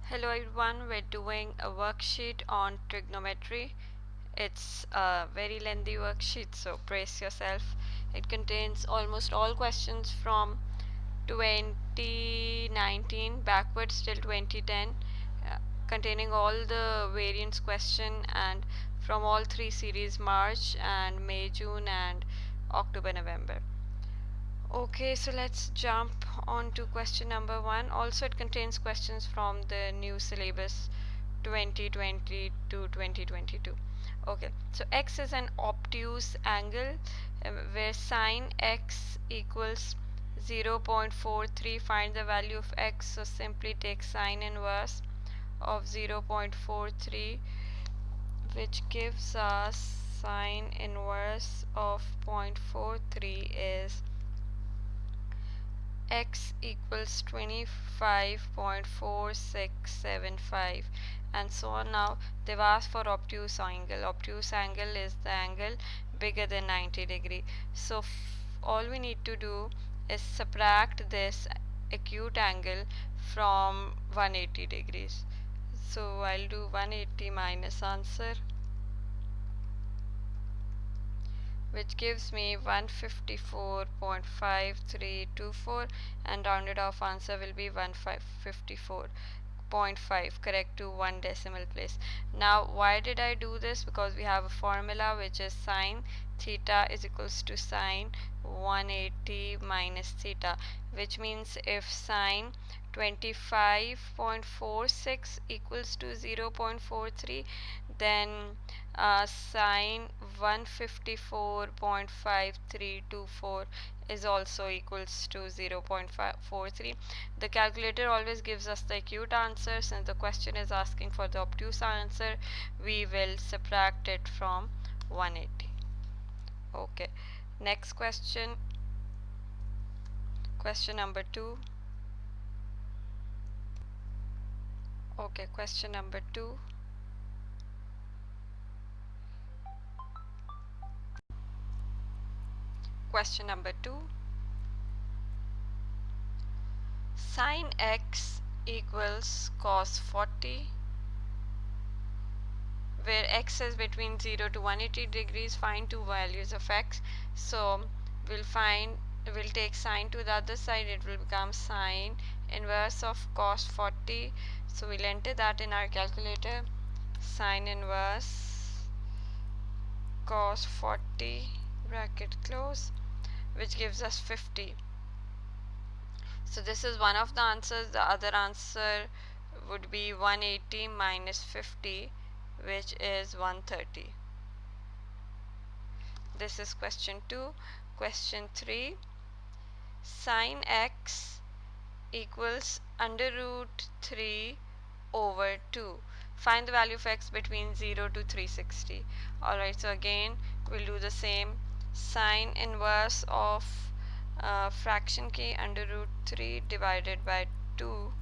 Hello everyone, we're doing a worksheet on trigonometry. It's a very lengthy worksheet, so brace yourself. It contains almost all questions from 2019 backwards till 2010, containing all the variance question and from all three series March and May, June and October, November. Okay, so let's jump on to question number one. Also, it contains questions from the new syllabus 2020 to 2022. Okay, so x is an obtuse angle where sine x equals 0.43. Find the value of x. So simply take sine inverse of 0.43, which gives us sine inverse of 0.43 is x equals 25.4675, and so on. Now they've asked for obtuse angle. Obtuse angle is the angle bigger than 90 degree. So all we need to do is subtract this acute angle from 180 degrees. So I'll do 180 minus answer, which gives me 154.5324, and rounded off answer will be 154.5, correct to one decimal place. Now why did I do this? Because we have a formula which is sine theta is equals to sine 180 minus theta, which means if sine 25.46 equals to 0.43, then sine 154.5324 is also equals to 0.43. The calculator always gives us the acute answer. Since the question is asking for the obtuse answer, we will subtract it from 180. Okay, next question, question number 2. Okay, question number 2. Question number 2. Sine x equals cos 40, where x is between 0 to 180 degrees. Find two values of x. So we'll take sine to the other side. It will become sine inverse of cos 40. So we'll enter that in our calculator. Sine inverse cos 40 bracket close, which gives us 50. So this is one of the answers. The other answer would be 180 minus 50, which is 130. This is question 2. Question 3. Sine x equals under root 3 over 2. Find the value of x between 0 to 360. Alright, so again we'll do the same. Sine inverse of fraction k under root 3 divided by 2,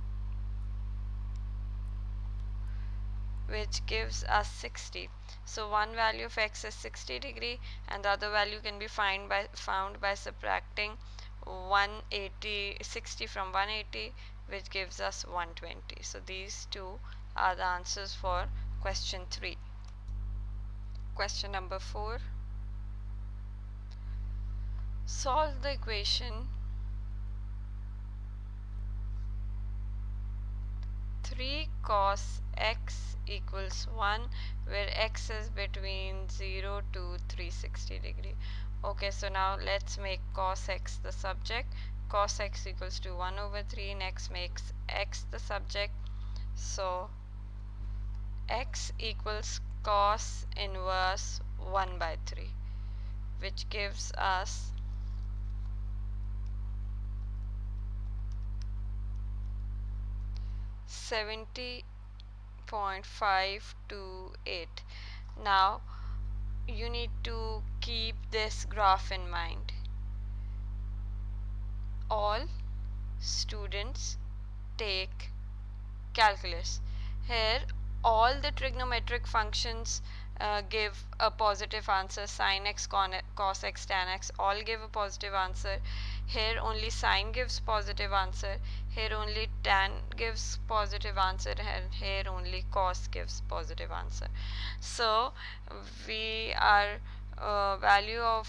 which gives us 60. So one value of x is 60 degree, and the other value can be found by subtracting 60 from 180, which gives us 120. So these two are the answers for question 3. Question number 4. Solve the equation 3 cos x equals 1, where x is between 0 to 360 degree. Okay, so now let's make cos x the subject. Cos x equals to 1 over 3. Next makes x the subject. So x equals cos inverse 1 by 3, which gives us 70.528. Now you need to keep this graph in mind. All students take calculus. Here all the trigonometric functions give a positive answer. Sin x, cos x, tan x all give a positive answer. Here only sine gives positive answer. Here only tan gives positive answer, and here only cos gives positive answer. So we are value of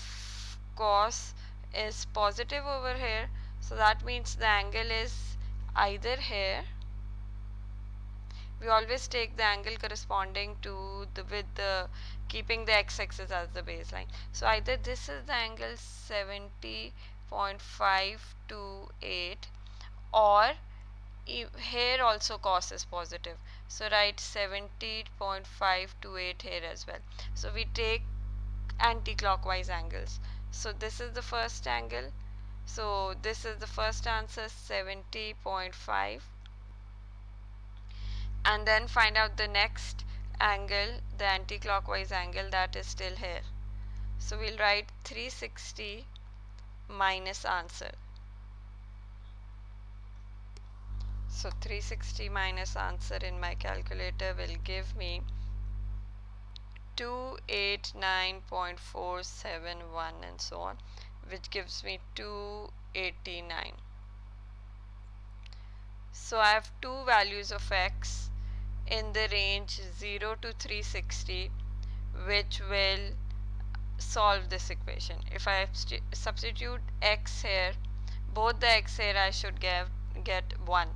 cos is positive over here, so that means the angle is either here. We always take the angle corresponding to the with the keeping the x-axis as the baseline. So either this is the angle 70.528, or here also cos is positive, so write 70.528 here as well. So we take anti-clockwise angles. So this is the first angle, so this is the first answer, 70.5, and then find out the next angle, the anti-clockwise angle, that is still here. So we'll write 360 minus answer. So 360 minus answer in my calculator will give me 289.471 and so on, which gives me 289. So I have two values of x in the range 0 to 360, which will solve this equation. If I substitute x here, both the x here I should get 1.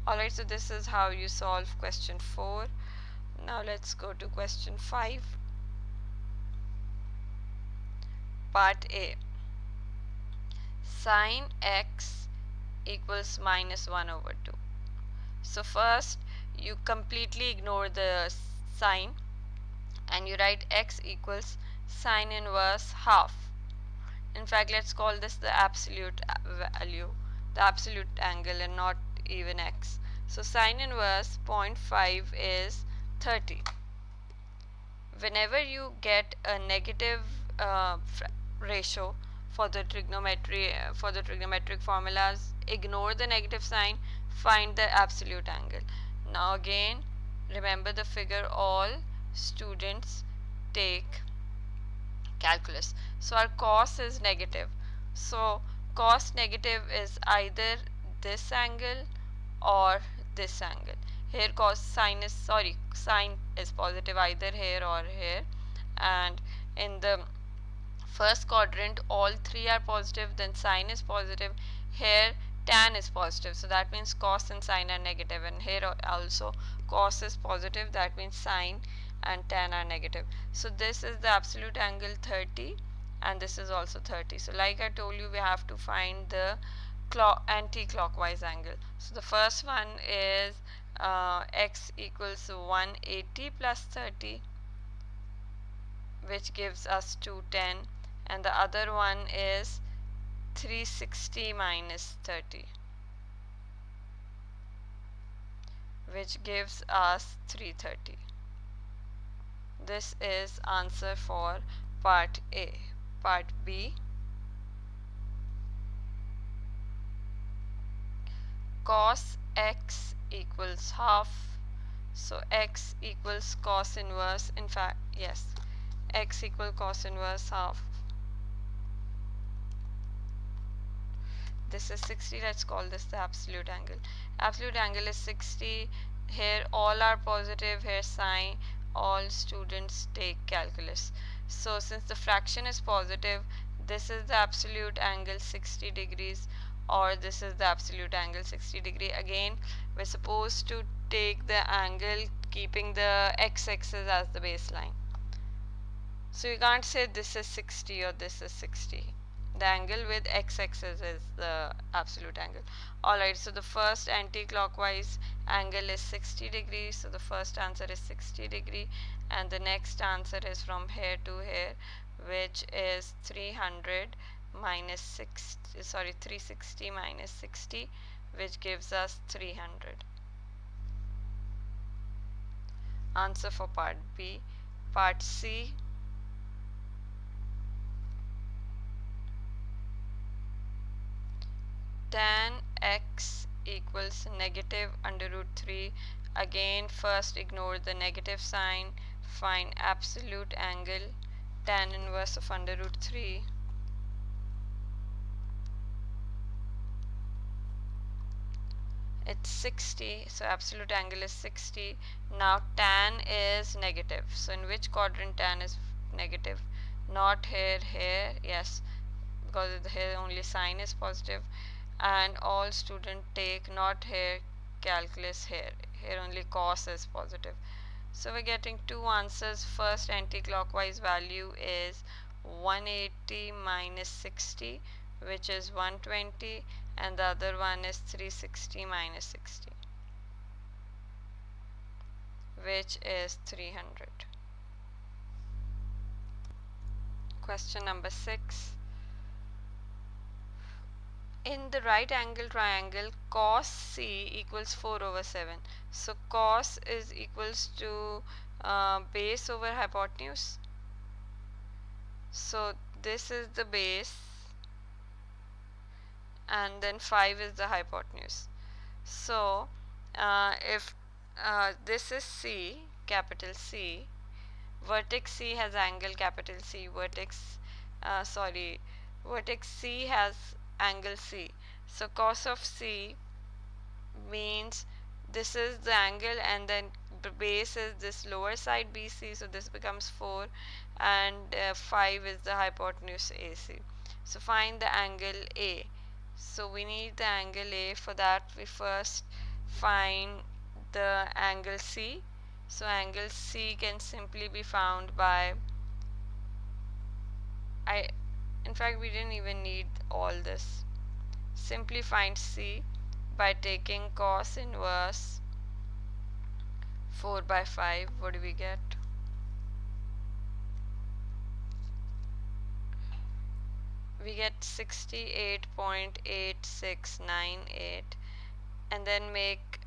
Alright, so this is how you solve question 4. Now let's go to question 5. Part A. Sine x equals minus 1 over 2. So first you completely ignore the sign and you write x equals sine inverse half. In fact, let's call this the absolute value, the absolute angle, and not even x. So sine inverse 0.5 is 30. Whenever you get a negative ratio for the trigonometric formulas, ignore the negative sign, find the absolute angle. Now again, remember the figure all students take calculus. So our cos is negative. So cos negative is either this angle or this angle. Here sine is positive either here or here, and in the first quadrant all three are positive, then sine is positive. Here tan is positive, so that means cos and sine are negative, and here also cos is positive, that means sine and tan are negative. So this is the absolute angle 30, and this is also 30. So like I told you, we have to find the anti-clockwise angle. So the first one is x equals 180 plus 30, which gives us 210, and the other one is 360 minus 30, which gives us 330. This is answer for part A. Part B. Cos x equals half. So x equals cos inverse. In fact, yes, x equals cos inverse half. This is 60. Let's call this the absolute angle. Absolute angle is 60. Here all are positive. Here sine. All students take calculus. So since the fraction is positive, this is the absolute angle 60 degrees, or this is the absolute angle 60 degree. Again, we're supposed to take the angle keeping the x-axis as the baseline. So you can't say this is 60 or this is 60. The angle with x-axis is the absolute angle. Alright, so the first anti-clockwise angle is 60 degrees. So the first answer is 60 degree, and the next answer is from here to here, which is 360 minus 60, which gives us 300. Answer for part B. Part C. Tan x equals negative under root 3. Again, first ignore the negative sign, Find absolute angle tan inverse of under root 3. It's 60, so absolute angle is 60. Now tan is negative. So in which quadrant tan is negative? Not here, here, yes, because here only sine is positive. And all student take not here calculus, here only cos is positive. So we're getting two answers. First anti-clockwise value is 180 minus 60, which is 120, and the other one is 360 minus 60, which is 300. Question number 6. In the right angle triangle, cos C equals 4 over 7. So cos is equals to base over hypotenuse. So this is the base and then 5 is the hypotenuse. So if this is C, capital C, vertex C has angle capital C, vertex C has angle C. So cos of C means this is the angle, and then the base is this lower side BC, so this becomes 4, and 5 is the hypotenuse AC. So find the angle A. So we need the angle A. For that we first find the angle C. So angle C can simply be found by, in fact we didn't even need all this. Simply find C by taking cos inverse 4 by 5. What do we get? We get 68.8698, and then make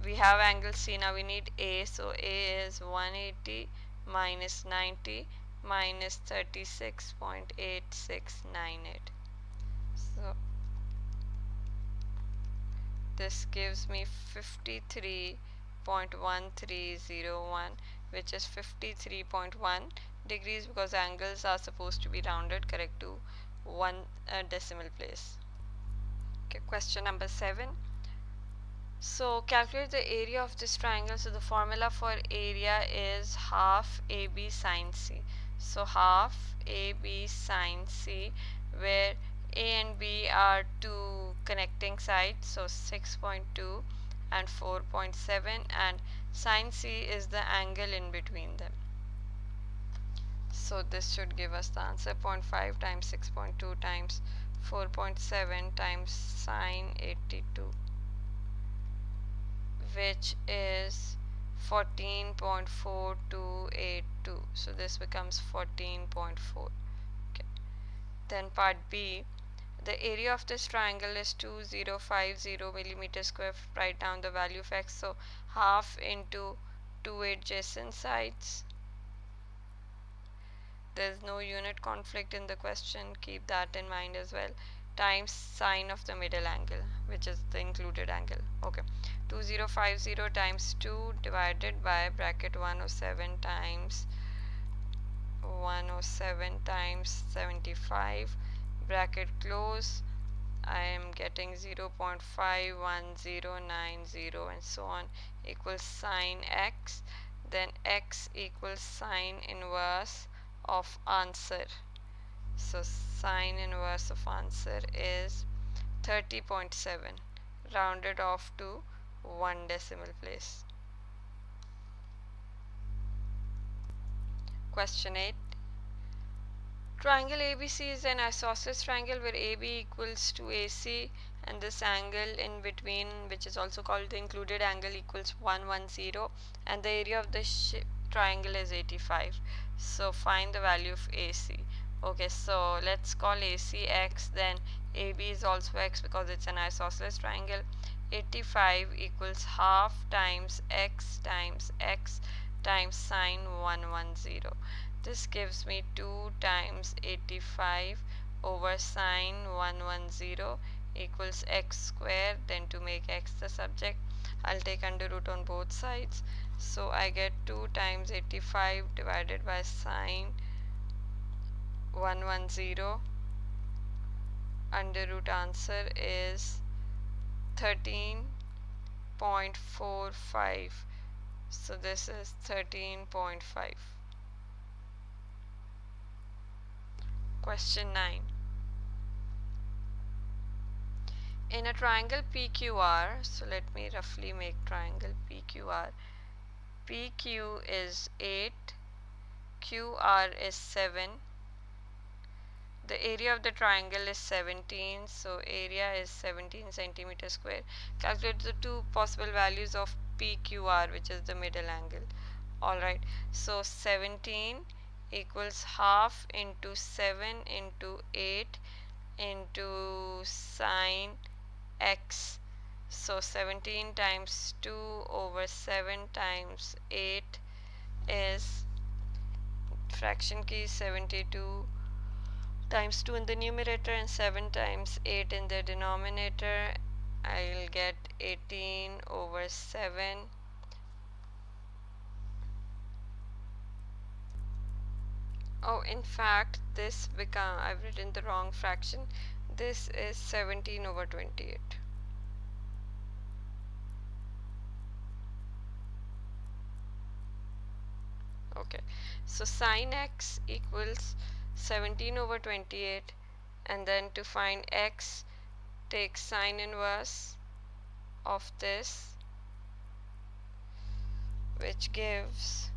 we have angle C. Now we need A, so A is 180 minus 90 minus 36.8698. So this gives me 53.1301, which is 53.1 degrees, because angles are supposed to be rounded correct to one decimal place. Okay, question number 7. So calculate the area of this triangle. So the formula for area is half AB sine C. So half AB sine C, where A and B are two connecting sides, so 6.2 and 4.7, and sine C is the angle in between them. So this should give us the answer. 0.5 times 6.2 times 4.7 times sine 82, which is 14.4282. So this becomes 14.4. Okay. Then part B, the area of this triangle is 2050 millimeter square. Write down the value of x. So half into two adjacent sides. There's no unit conflict in the question, keep that in mind as well, times sine of the middle angle, which is the included angle. Okay, 2050 times 2 divided by bracket 107 times 75, bracket close. I am getting 0.51090 and so on, equals sine x. Then x equals sine inverse of answer. So sine inverse of answer is 30.7, rounded off to one decimal place. Question 8. Triangle ABC is an isosceles triangle where AB equals to AC, and this angle in between, which is also called the included angle, equals 110, and the area of the triangle is 85. So find the value of AC. Okay, so let's call AC x, then AB is also x because it's an isosceles triangle. 85 equals half times x times sine 110. This gives me 2 times 85 over sine 110 equals x squared. Then to make x the subject, I'll take under root on both sides. So I get 2 times 85 divided by sine 110. Under root answer is 13.45. So this is 13.5. Question 9. In a triangle PQR, so let me roughly make triangle PQR. PQ is 8, QR is 7. The area of the triangle is 17, so area is 17 centimeter square. Calculate the two possible values of PQR, which is the middle angle. Alright, so 17 equals half into 7 into 8 into sine x. So 17 times 2 over 7 times 8 is, fraction key, 72 times 2 in the numerator and 7 times 8 in the denominator. I'll get 18 over 7. Oh, in fact, I've written the wrong fraction. This is 17 over 28. Okay, so sine x equals 17 over 28, and then to find x, take sine inverse of this, which gives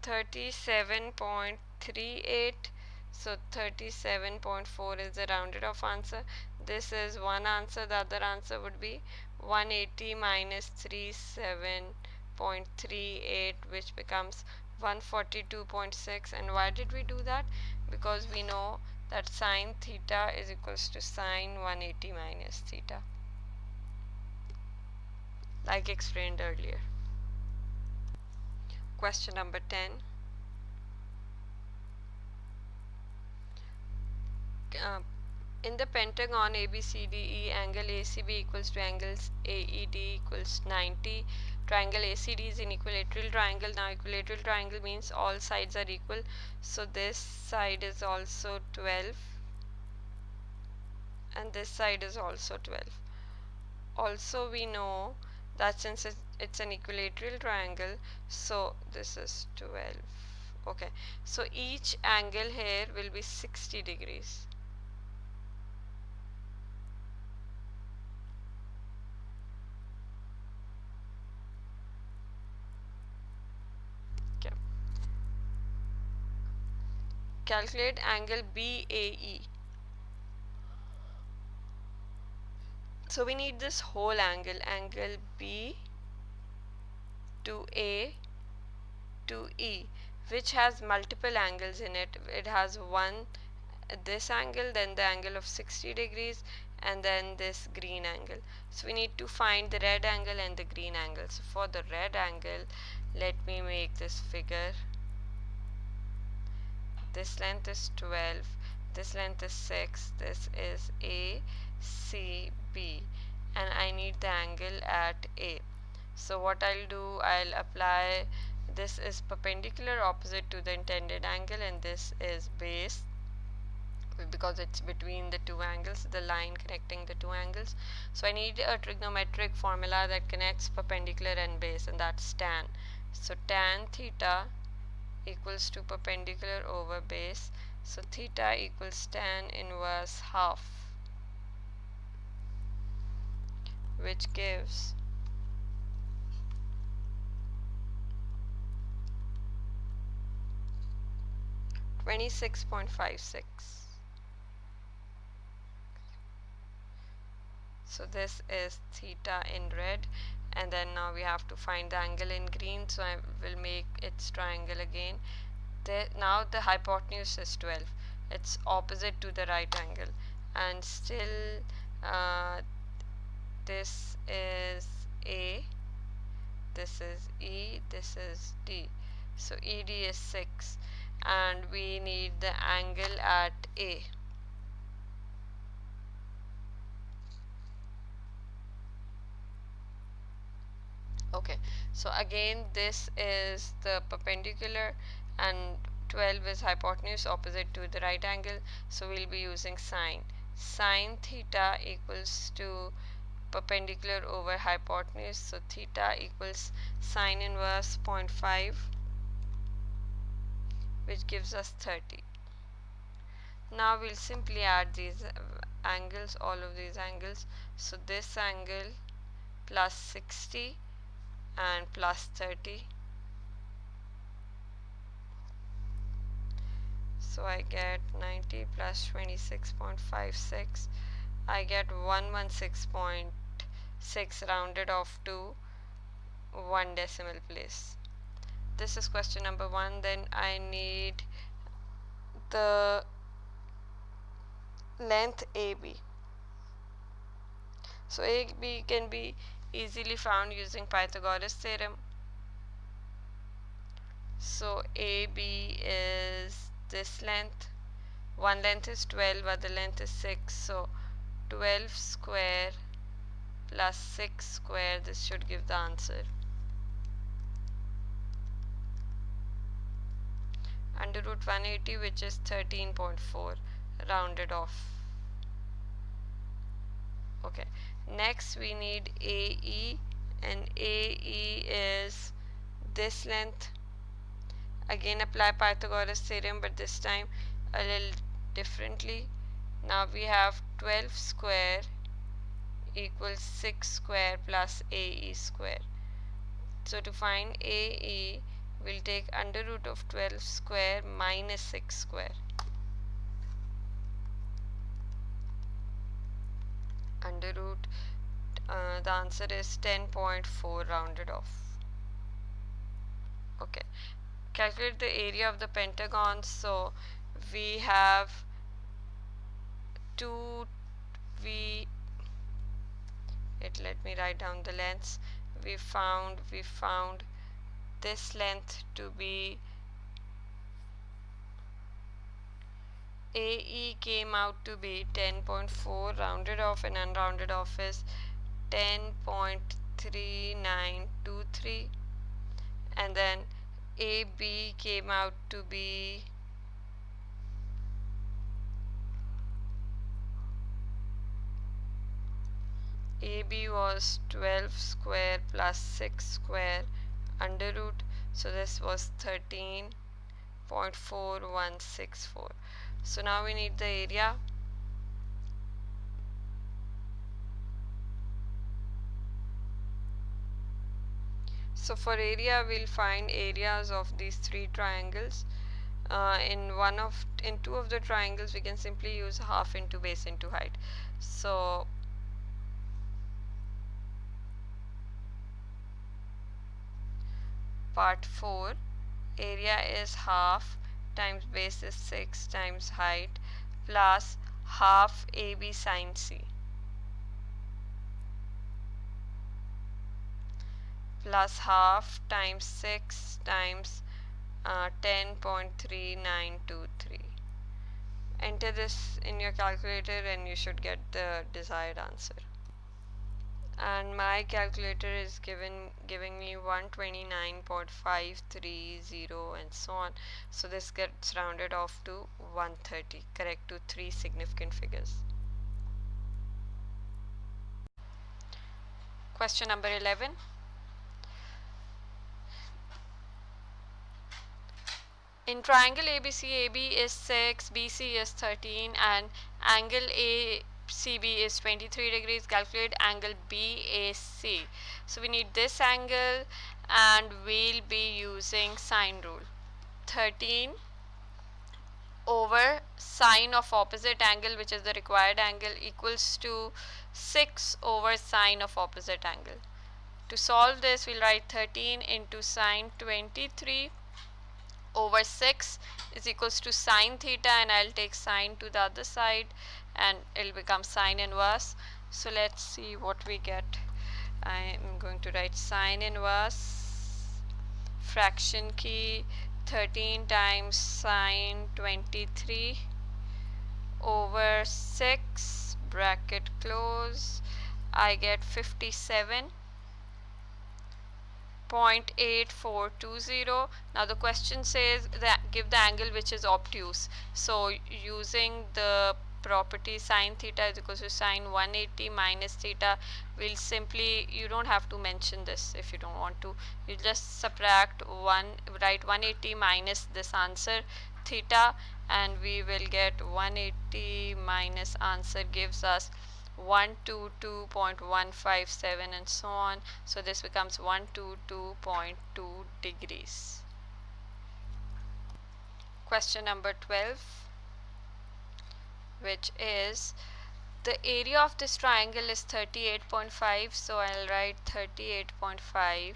37.38. So 37.4 is the rounded off answer. This is one answer. The other answer would be 180 minus 37.38, which becomes 142.6. And why did we do that? Because we know that sine theta is equals to sine 180 minus theta, like explained earlier. Question number 10. In the pentagon ABCDE, angle ACB equals to angles AED equals 90. Triangle ACD is an equilateral triangle. Now equilateral triangle means all sides are equal. So this side is also 12 and this side is also 12. Also we know that since it's an equilateral triangle, so this is 12. Okay, so each angle here will be 60 degrees. Okay. Calculate angle BAE. So we need this whole angle B to A to E, which has multiple angles in it. It has one, this angle, then the angle of 60 degrees, and then this green angle. So we need to find the red angle and the green angle. So for the red angle, let me make this figure. This length is 12, this length is 6, this is ACB, and I need the angle at A. So what I'll do, I'll apply, this is perpendicular opposite to the intended angle, and this is base because it's between the two angles, the line connecting the two angles. So I need a trigonometric formula that connects perpendicular and base, and that's tan. So tan theta equals to perpendicular over base. So theta equals tan inverse half, which gives 26.56. So this is theta in red, and then now we have to find the angle in green. So I will make its triangle again. Now the hypotenuse is 12. It's opposite to the right angle, and still this is A, this is E, this is D. So ED is 6, and we need the angle at A. Okay, so again this is the perpendicular and 12 is hypotenuse opposite to the right angle, so we'll be using sine. Sine theta equals to perpendicular over hypotenuse, so theta equals sine inverse 0.5, which gives us 30. Now we'll simply add these angles, all of these angles. So this angle plus 60 and plus 30. So I get 90 plus 26.56. I get 116.6 rounded off to 1 decimal place. This is question number 1. Then I need the length AB. So AB can be easily found using Pythagoras theorem. So AB is this length. One length is 12, other length is 6. So 12 square plus 6 square, this should give the answer. Under root 180, which is 13.4, rounded off. Okay, next we need AE, and AE is this length. Again apply Pythagoras theorem, but this time a little differently. Now we have 12 square equals 6 square plus AE square. So to find AE, we'll take under root of 12 square minus 6 square. Under root, the answer is 10.4 rounded off. Okay, calculate the area of the pentagon. So we have 2, let me write down the lengths. We found this length to be, AE came out to be 10.4, rounded off and unrounded off is 10.3923, and then AB came out to be AB was 12 square plus 6 square under root, so this was 13.4164. So now we need the area. So for area, we'll find areas of these 3 triangles. In two of the triangles, we can simply use half into base into height. So part 4, area is half times base is 6 times height plus half AB sine C plus half times 6 times 10.3923. Enter this in your calculator and you should get the desired answer. And my calculator is giving me 129.530 and so on. So this gets rounded off to 130, correct to 3 significant figures. Question number 11. In triangle ABC, AB is 6, BC is 13, and angle ACB is 23 degrees. Calculate angle BAC. So we need this angle and we'll be using sine rule. 13 over sine of opposite angle, which is the required angle, equals to 6 over sine of opposite angle. To solve this, we'll write 13 into sine 23 over 6 is equals to sine theta, and I'll take sine to the other side and it'll become sine inverse. So let's see what we get. I'm going to write sine inverse fraction key 13 times sine 23 over 6 bracket close. I get 57 0.8420. Now the question says that give the angle which is obtuse. So using the property sine theta is equal to sine 180 minus theta, we'll simply, you don't have to mention this if you don't want to, you just subtract 1, write 180 minus this answer theta, and we will get 180 minus answer gives us 122.157 and so on. So this becomes 122.2 degrees. Question number 12, which is the area of this triangle is 38.5, so I'll write 38.5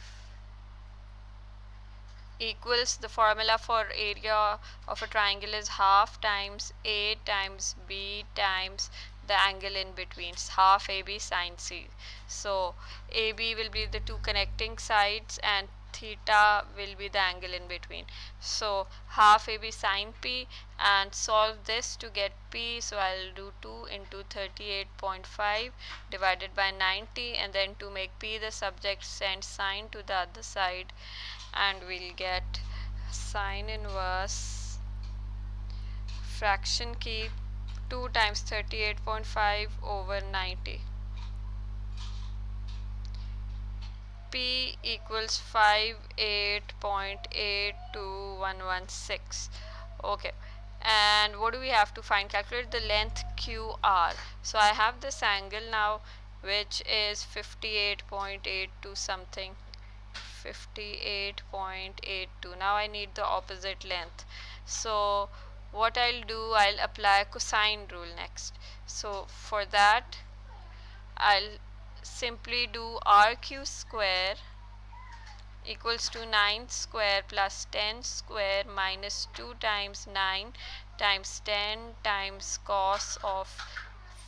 equals, the formula for area of a triangle is half times A times B times the angle in between, half AB sine C. So AB will be the two connecting sides and theta will be the angle in between. So half AB sine P, and solve this to get P. So I'll do 2 into 38.5 divided by 90, and then to make P the subject, send sine to the other side, and we'll get sine inverse fraction key 2 times 38.5 over 90. P equals 58.82116. Okay, and what do we have to find? Calculate the length QR. So I have this angle now, which is 58.82 something, 58.82. Now I need the opposite length. So what I'll do, I'll apply cosine rule next. So for that, I'll simply do RQ square equals to 9 square plus 10 square minus 2 times 9 times 10 times cos of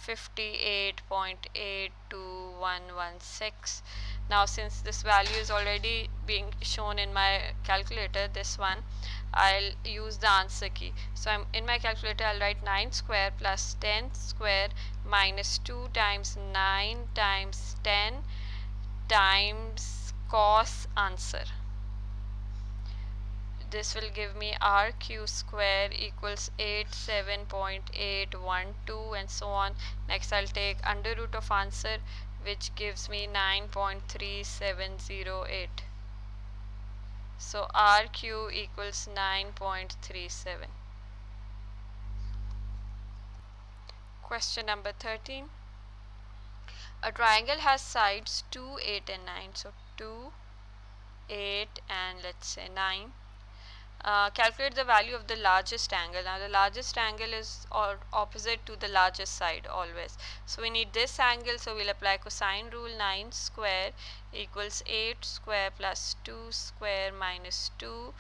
58.82116. Now since this value is already being shown in my calculator, this one, I'll use the answer key. So I'm in my calculator, I'll write 9 square plus 10 square minus 2 times 9 times 10 times cos answer. This will give me RQ square equals 87.812 and so on. Next I'll take under root of answer, which gives me 9.3708. So RQ equals 9.37. Question number 13. A triangle has sides 2, 8 and 9. So 2, 8 and let's say 9. Calculate the value of the largest angle. Now the largest angle is opposite to the largest side always. So we need this angle, so we'll apply cosine rule. 9 square equals 8 square plus 2 square minus 2,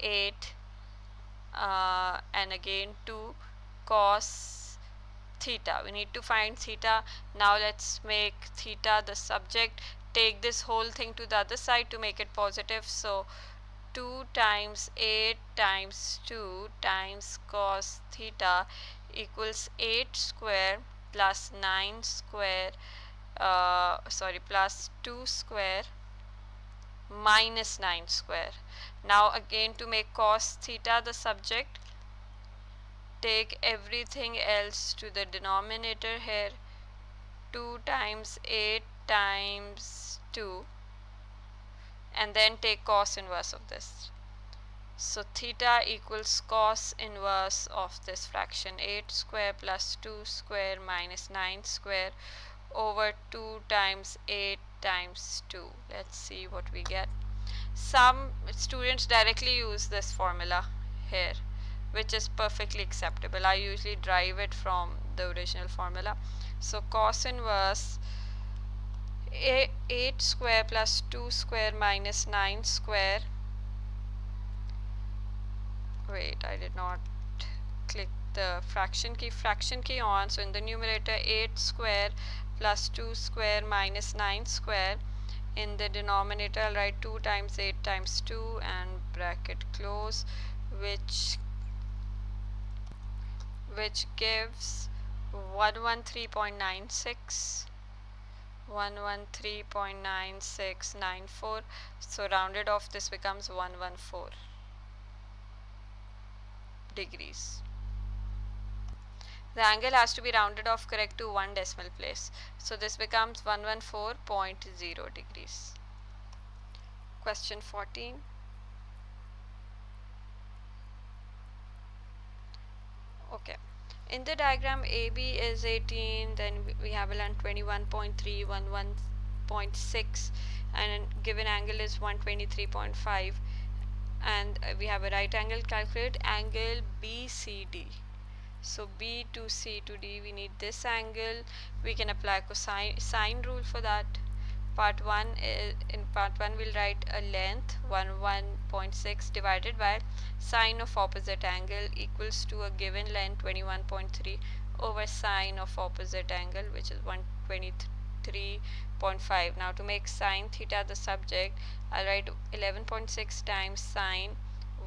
8 and again 2 cos theta. We need to find theta. Now let's make theta the subject. Take this whole thing to the other side to make it positive. So 2 times 8 times 2 times cos theta equals 8 square plus 9 square plus 2 square minus 9 square. Now again to make cos theta the subject, take everything else to the denominator here. 2 times 8 times 2, and then take cos inverse of this. So theta equals cos inverse of this fraction, 8 square plus 2 square minus 9 square over 2 times 8 times 2. Let's see what we get. Some students directly use this formula here, which is perfectly acceptable. I usually derive it from the original formula. So cos inverse 8 square plus 2 square minus 9 square. Wait, I did not click the fraction key on. So in the numerator 8 square plus 2 square minus 9 square. In the denominator I'll write 2 times 8 times 2 and bracket close, which gives 113.96 113.9694. So rounded off, this becomes 114 degrees. The angle has to be rounded off correct to one decimal place. So this becomes 114.0 degrees. Question 14. Okay. In the diagram, AB is 18, then we have a length 21.3, 11.6, and given angle is 123.5, and we have a right angle. Calculate angle BCD. So B to C to D, we need this angle. We can apply sine rule for that. Part 1 is, in part 1 we'll write a length 11.6 divided by sine of opposite angle equals to a given length 21.3 over sine of opposite angle, which is 123.5. Now to make sine theta the subject, I'll write 11.6 times sine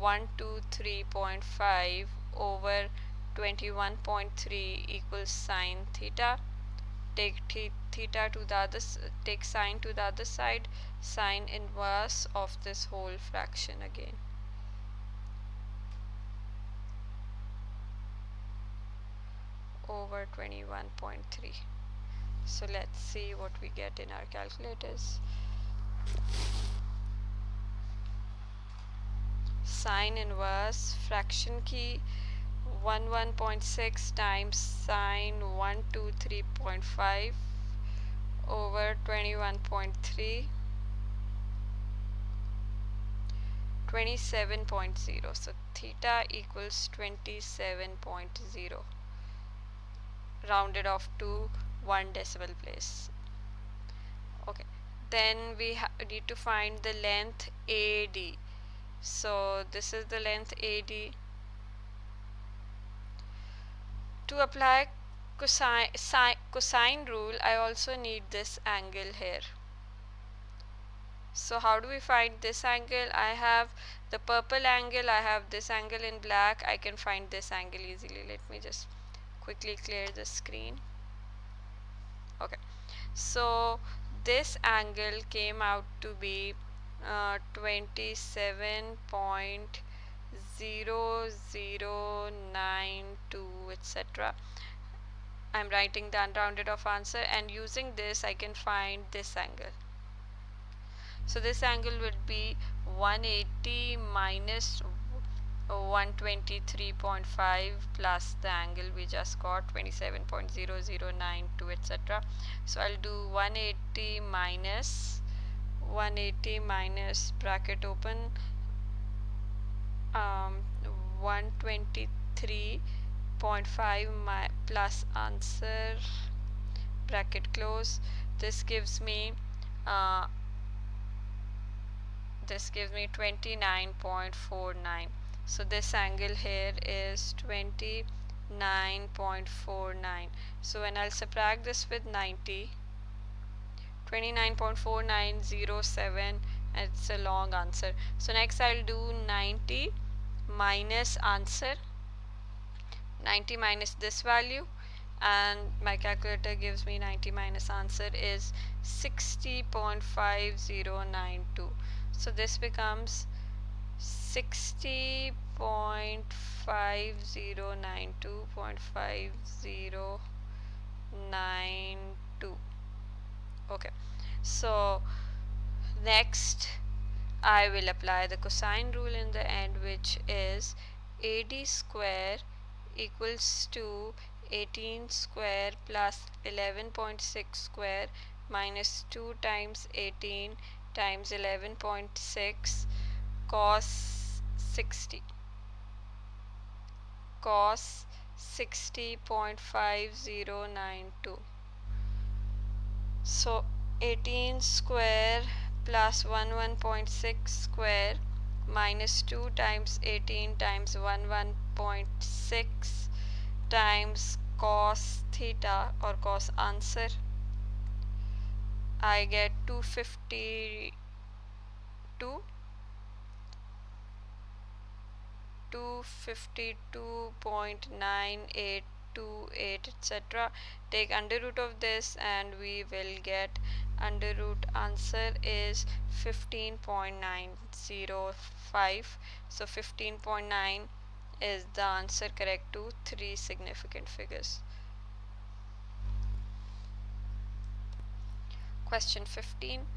123.5 over 21.3 equals sine theta. Take theta to the other, take sine to the other side, sine inverse of this whole fraction again. Over 21.3. So let's see what we get in our calculators. Sine inverse fraction key 11.6 times sine 123.5 over 21.3, 27.0. So theta equals 27.0, rounded off to one decimal place. Okay, then we need to find the length AD. So this is the length AD. To apply cosine rule, I also need this angle here. So how do we find this angle? I have the purple angle, I have this angle in black. I can find this angle easily. Let me just quickly clear the screen. Okay, so this angle came out to be 27.0092, etc. I'm writing the unrounded off answer, and using this I can find this angle. So this angle would be 180 minus 123.5 plus the angle we just got 27.0092, etc. So I'll do 180 minus bracket open 123.5 plus answer bracket close. This gives me 29.49. So this angle here is 29.49. So when I'll subtract this with 90, 29.4907, it's a long answer. So next I'll do 90 minus answer, 90 minus this value, and my calculator gives me 90 minus answer is 60.5092. So this becomes 60.5092.5092. Okay, so next I will apply the cosine rule in the end, which is AD square equals to 18 square plus 11.6 square minus 2 times 18 times 11.6 cos 60. Cos 60.5092. So 18 square plus 11.6 square minus 2 times 18 times 11.6 times cos theta or cos answer, I get 252.982. 2, 8, etc. Take under root of this and we will get under root answer is 15.905. So 15.9 is the answer correct to 3 significant figures. Question 15,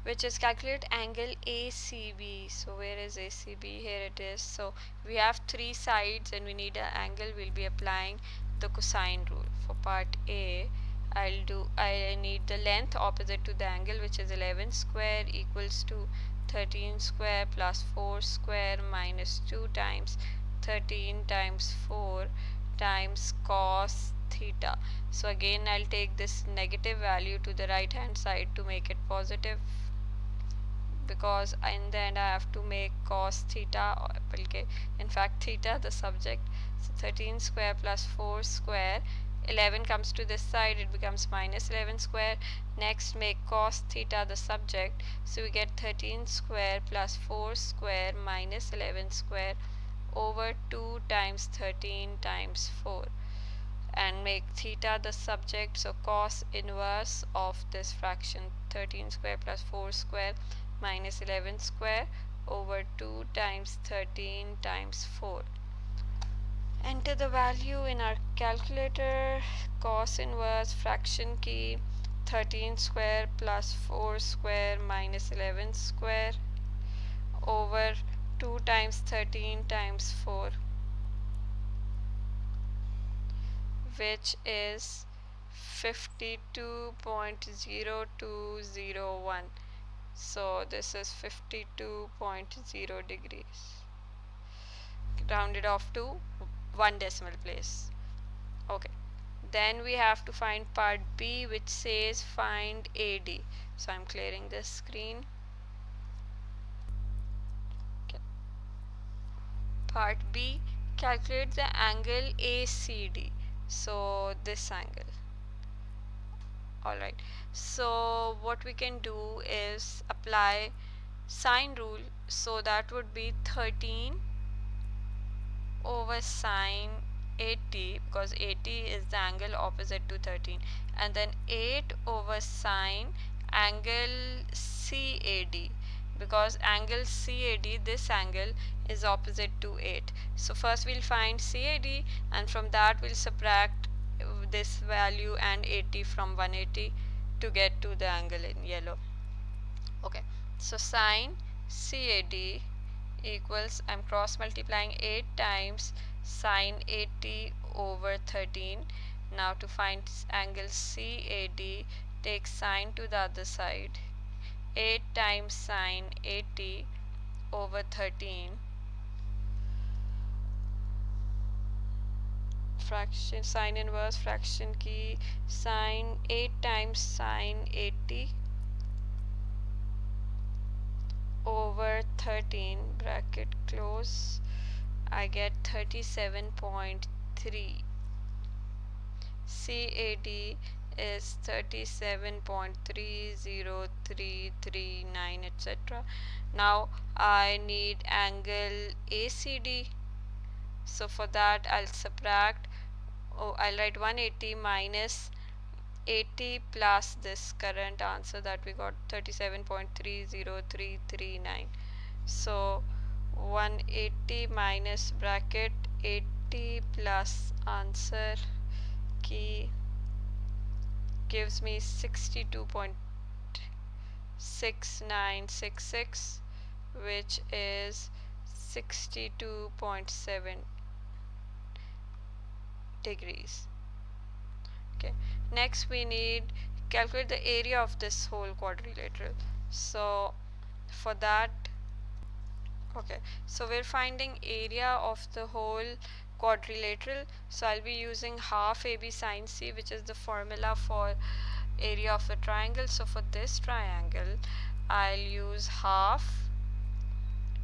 which is calculate angle ACB. So where is ACB? Here it is. So we have 3 sides and we need an angle. We'll be applying the cosine rule. For part A, I need the length opposite to the angle, which is 11 square equals to 13 square plus 4 square minus 2 times 13 times 4 times cos theta. So again I'll take this negative value to the right hand side to make it positive, because in the end I have to make cos theta, or in fact theta the subject. So 13 square plus 4 square, 11 comes to this side, it becomes minus 11 square. Next make cos theta the subject, so we get 13 square plus 4 square minus 11 square over 2 times 13 times 4, and make theta the subject. So cos inverse of this fraction 13 square plus 4 square minus 11 square over 2 times 13 times 4. Enter the value in our calculator. Cos inverse fraction key 13 square plus 4 square minus 11 square over 2 times 13 times 4, which is 52.0201. So this is 52.0 degrees, rounded off to 1 decimal place. Okay, then we have to find part B, which says find AD. So I'm clearing this screen. Okay. Part B, calculate the angle ACD. So this angle. Alright, so what we can do is apply sine rule. So that would be 13 over sine 80, because 80 is the angle opposite to 13, and then 8 over sine angle CAD, because angle CAD, this angle, is opposite to 8. So first we'll find CAD, and from that we'll subtract this value and 80 from 180 to get to the angle in yellow. Okay, so sine CAD equals, I'm cross multiplying 8 times sine 80 over 13. Now to find angle CAD, take sine to the other side. 8 times sine 80 over 13, fraction sine inverse fraction key, sine 8 times sine 80 over 13, bracket close, I get 37.3. CAD is 37.30339, etc. Now I need angle ACD. So for that I'll subtract, I'll write 180 minus 80 plus this current answer that we got, 37.30339. So 180 minus bracket 80 plus answer key gives me 62.6966, which is 62.7 degrees. Okay, next we need calculate the area of this whole quadrilateral. So for that, okay, so we're finding area of the whole quadrilateral. So I'll be using half AB sine C, which is the formula for area of the triangle. So for this triangle I'll use half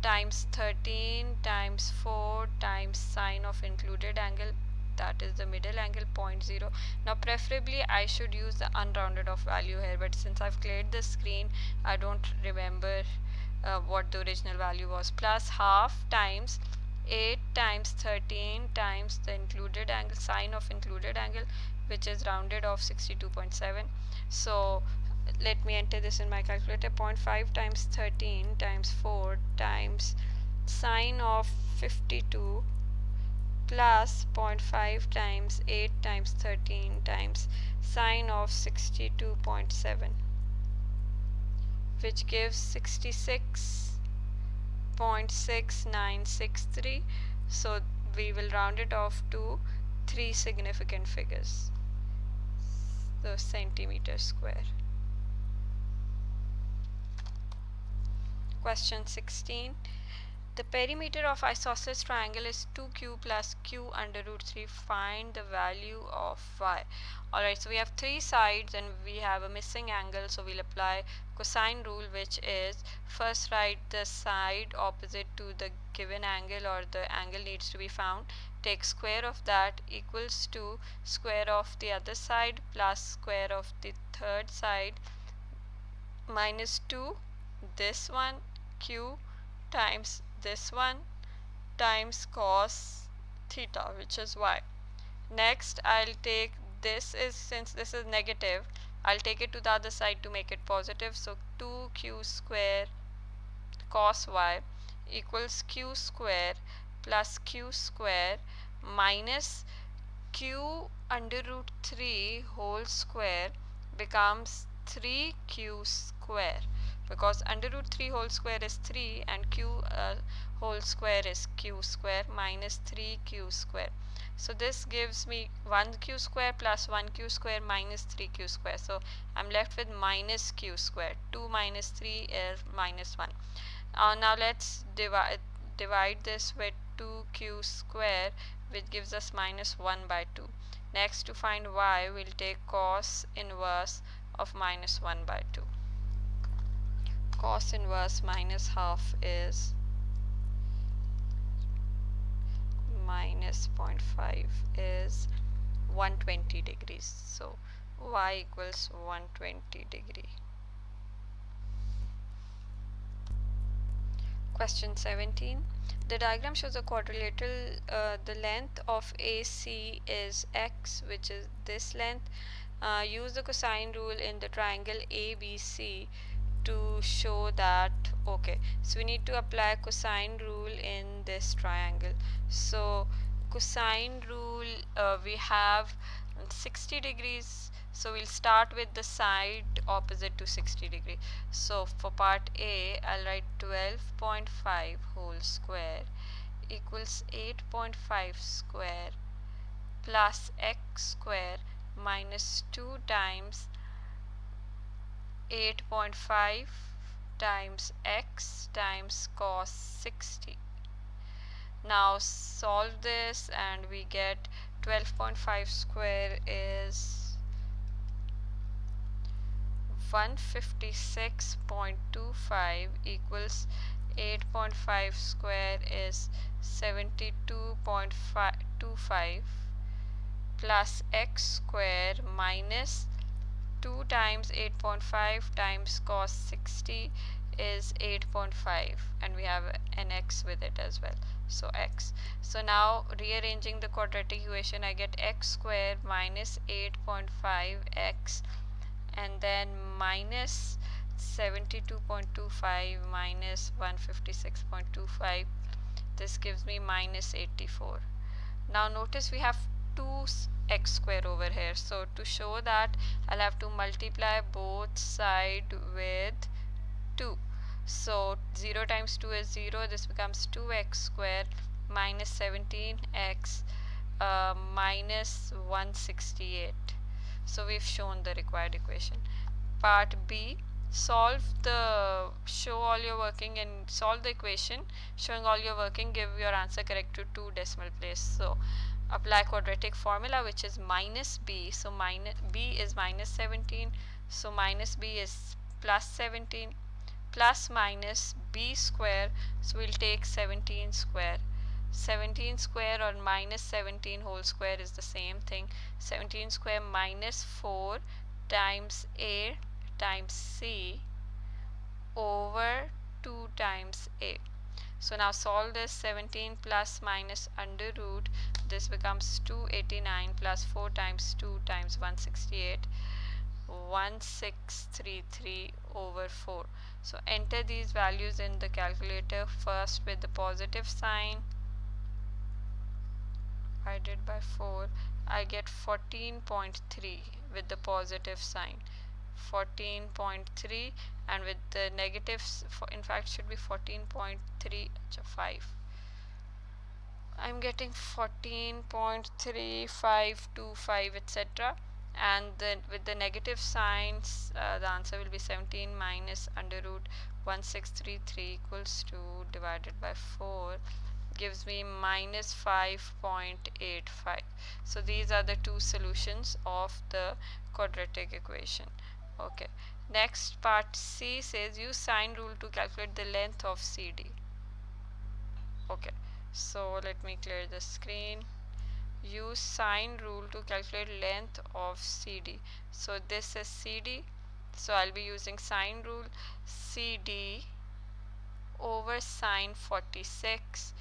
times 13 times 4 times sine of included angle, that is the middle angle, 0.0. Now preferably I should use the unrounded off value here, but since I've cleared the screen I don't remember what the original value was, plus half times 8 times 13 times the included angle, sine of included angle, which is rounded off 62.7. So let me enter this in my calculator. 0.5 times 13 times 4 times sine of 52 plus 0.5 times 8 times 13 times sine of 62.7, which gives 66.6963. So we will round it off to 3 significant figures, the centimeter square. Question 16. The perimeter of isosceles triangle is 2q plus q under root 3. Find the value of y. Alright, so we have 3 sides and we have a missing angle, so we'll apply cosine rule, which is first write the side opposite to the given angle, or the angle needs to be found. Take square of that equals to square of the other side plus square of the third side minus 2 this one q times this one times cos theta, which is y. Next I'll take this, is since this is negative, I'll take it to the other side to make it positive. So 2q square cos y equals q square plus q square minus q under root 3 whole square becomes 3q square, because under root 3 whole square is 3 and q whole square is q square minus 3q square. So this gives me 1q square plus 1q square minus 3q square. So I'm left with minus q square. 2 minus 3 is minus 1. Now let's divide this with 2q square, which gives us minus 1 by 2. Next, to find y, we'll take cos inverse of minus 1 by 2. Cos inverse minus half is minus 0.5 is 120 degrees. So y equals 120 degree. Question 17. The diagram shows a quadrilateral. The length of AC is x, which is this length. Use the cosine rule in the triangle ABC to show that. Okay, so we need to apply cosine rule in this triangle. So cosine rule, we have 60 degrees, so we'll start with the side opposite to 60 degree. So for part A, I'll write 12.5 whole square equals 8.5 square plus x square minus 2 times 8.5 times x times cos 60. Now solve this and we get 12.5 square is 156.25 equals 8.5 square is 72.25 plus x square minus 2 times 8.5 times cos 60 is 8.5, and we have an x with it as well, so x. So now rearranging the quadratic equation, I get x square minus 8.5x and then minus 72.25 minus 156.25. This gives me minus 84. Now notice we have 2x square over here, so to show that I'll have to multiply both sides with 2. So 0 times 2 is 0. This becomes 2x square minus 17x minus 168. So we've shown the required equation. Part B, show all your working and solve the equation showing all your working. Give your answer correct to 2 decimal place. So apply quadratic formula, which is minus b. So b is minus 17, so minus b is plus 17, plus minus b square, so we'll take 17 square. 17 square or minus 17 whole square is the same thing. 17 square minus 4 times a times c over 2 times a. So now solve this. 17 plus minus under root, this becomes 289 plus 4 times 2 times 168, 1633 over 4. So enter these values in the calculator, first with the positive sign, divided by 4. I get 14.3 with the positive sign, 14.3, and with the negatives, in fact should be 14.35. I'm getting 14.3525, etc. And then with the negative signs, the answer will be 17 minus under root 1633 equals to, divided by 4, gives me minus 5.85. So these are the two solutions of the quadratic equation. Okay. Next, part C says use sine rule to calculate the length of CD. Okay, so let me clear the screen. Use sine rule to calculate length of CD. So this is CD, so I'll be using sine rule. CD over sine 46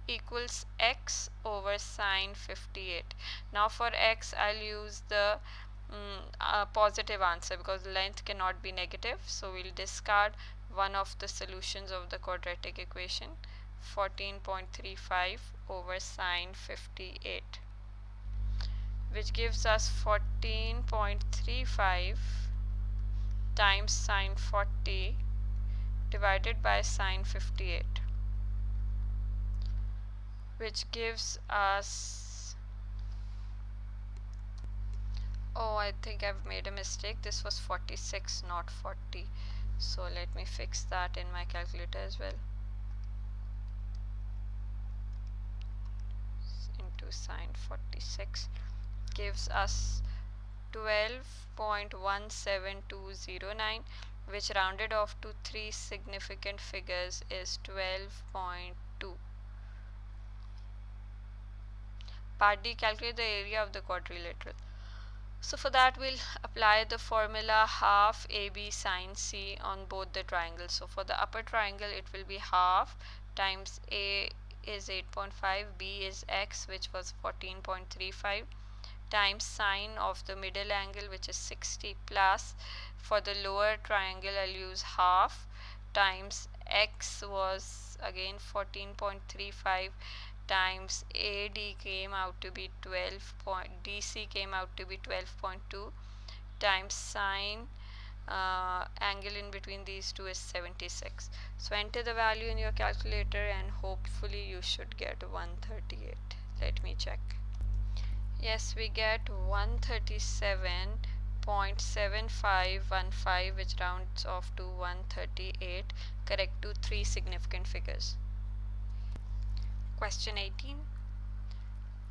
equals x over sine 58. Now for x, I'll use the positive answer because length cannot be negative, so we'll discard one of the solutions of the quadratic equation, 14.35 over sine 58, which gives us 14.35 times sine 40 divided by sine 58, which gives us, oh, I think I've made a mistake. This was 46, not 40. So let me fix that in my calculator as well. Into sine 46 gives us 12.17209, which rounded off to 3 significant figures is 12.2. Part D, calculate the area of the quadrilateral. So for that, we'll apply the formula half AB sine C on both the triangles. So for the upper triangle, it will be half times A is 8.5, B is X, which was 14.35, times sine of the middle angle, which is 60, plus for the lower triangle, I'll use half times X was again 14.35 times AD came out to be 12 point, DC came out to be 12.2, times sine angle in between these two is 76. So enter the value in your calculator and hopefully you should get 138. Let me check. Yes, we get 137.7515, which rounds off to 138, correct to 3 significant figures. Question 18.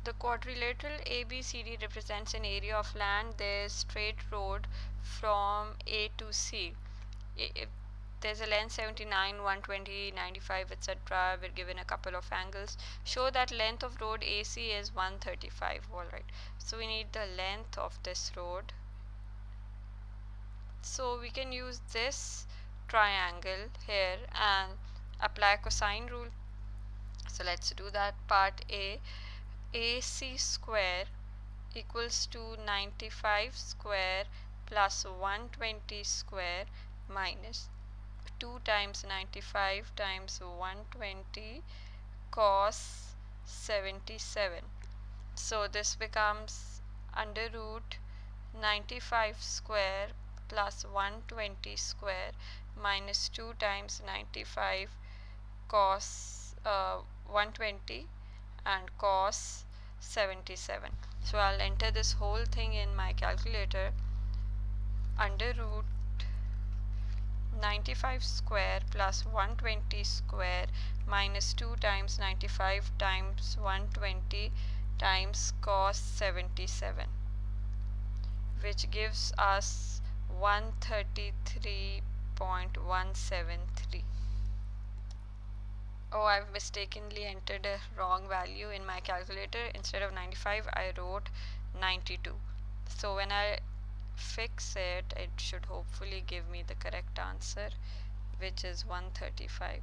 The quadrilateral ABCD represents an area of land. There is straight road from A to C. If there's a length 79, 120, 95, etc. We're given a couple of angles. Show that length of road AC is 135. Alright. So we need the length of this road. So we can use this triangle here and apply cosine rule. So let's do that. Part A, AC square equals to 95 square plus 120 square minus 2 times 95 times 120 cos 77. So this becomes under root 95 square plus 120 square minus 2 times 95 cos 120 and cos 77. So I'll enter this whole thing in my calculator. Under root 95 square plus 120 square minus 2 times 95 times 120 times cos 77, which gives us 133.173. Oh, I've mistakenly entered a wrong value in my calculator. Instead of 95, I wrote 92. So when I fix it, it should hopefully give me the correct answer, which is 135.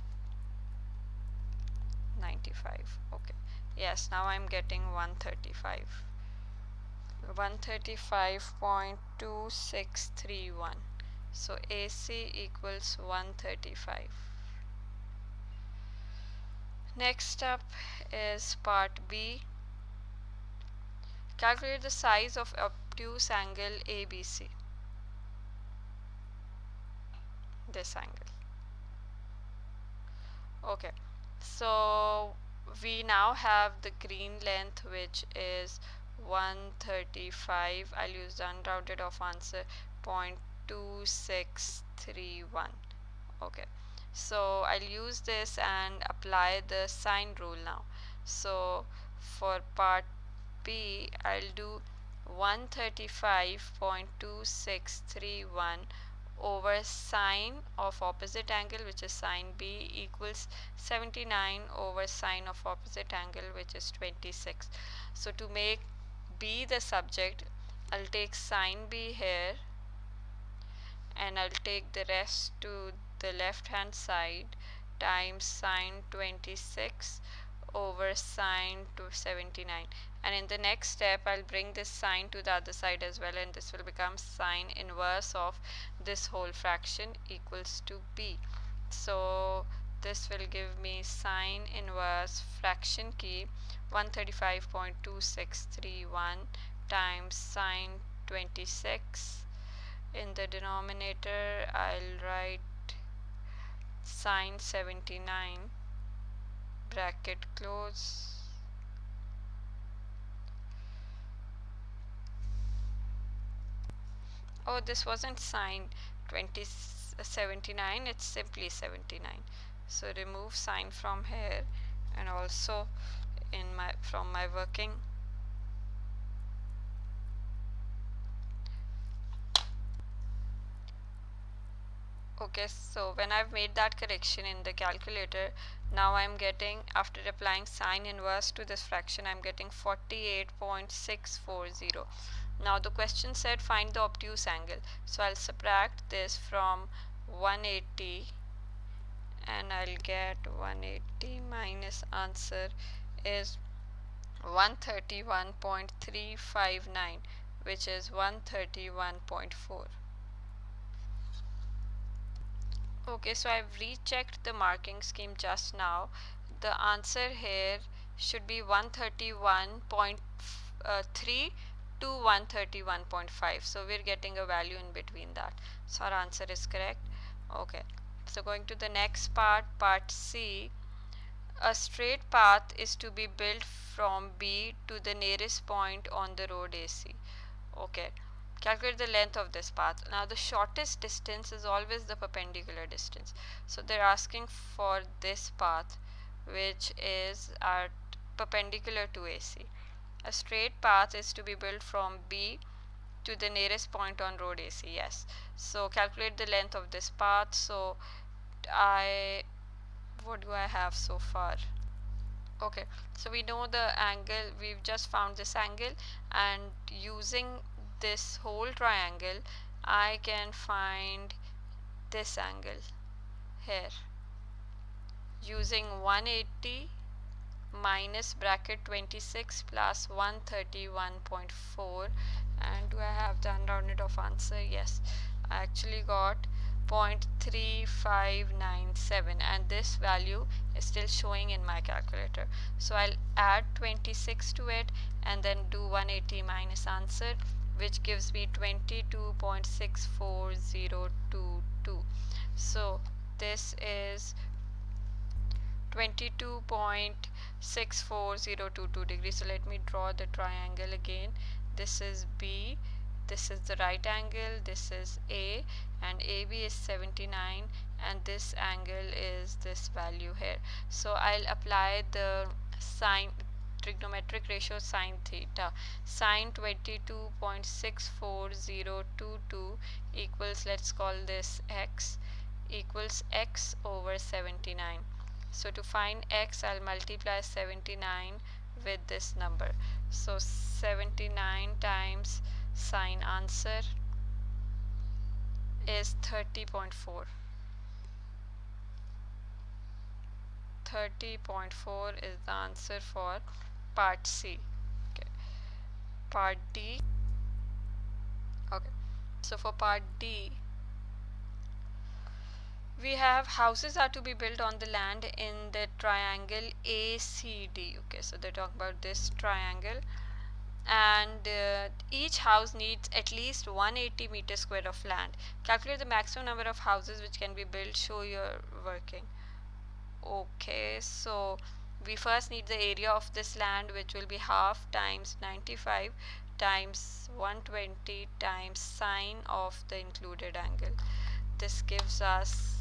95. Okay, yes, now I'm getting 135. 135.2631. So AC equals 135. Next up is part B. Calculate the size of obtuse angle ABC. This angle. Okay, so we now have the green length, which is 135. I'll use the unrounded off answer 0.2631. Okay, so I'll use this and apply the sine rule now. So for part B, I'll do 135.2631 over sine of opposite angle, which is sine B, equals 79 over sine of opposite angle, which is 26. So to make B the subject, I'll take sine B here and I'll take the rest to the left hand side times sine 26 over sine to 79, and in the next step I'll bring this sine to the other side as well, and this will become sine inverse of this whole fraction equals to B. So this will give me sine inverse fraction key 135.2631 times sine 26. In the denominator I'll write sine 79 bracket close. Oh, this wasn't sine 79, it's simply 79. So remove sine from here, and also in my from my working. Okay, so when I've made that correction in the calculator, now I'm getting, after applying sine inverse to this fraction, I'm getting 48.640. Now the question said find the obtuse angle. So I'll subtract this from 180 and I'll get 180 minus answer is 131.359, which is 131.4. Okay, so I've rechecked the marking scheme just now. The answer here should be 131.3 to 131.5. So we're getting a value in between that. So our answer is correct. Okay, so going to the next part, part C. A straight path is to be built from B to the nearest point on the road AC. Okay, calculate the length of this path. Now the shortest distance is always the perpendicular distance, so they're asking for this path, which is at perpendicular to AC. A straight path is to be built from B to the nearest point on road AC. Yes, so calculate the length of this path. So what do I have so far? Okay, so we know the angle, we've just found this angle, and using this whole triangle I can find this angle here using 180 minus bracket 26 plus 131.4. And do I have the unrounded off answer? Yes, I actually got 0.3597, and this value is still showing in my calculator. So I'll add 26 to it and then do 180 minus answer, which gives me 22.64022. So this is 22.64022 degrees. So let me draw the triangle again. This is B, this is the right angle, this is A, and AB is 79, and this angle is this value here. So I'll apply the sine trigonometric ratio sine theta. Sine 22.64022 equals, let's call this x, equals x over 79. So to find x, I'll multiply 79 with this number. So 79 times sine answer is 30.4. 30.4 is the answer for part C. Okay. Part D. Okay. So for part D, we have houses are to be built on the land in the triangle ACD. Okay, so they talk about this triangle, and each house needs at least 180 meters square of land. Calculate the maximum number of houses which can be built. Show your working. Okay, so we first need the area of this land, which will be half times 95 times 120 times sine of the included angle. This gives us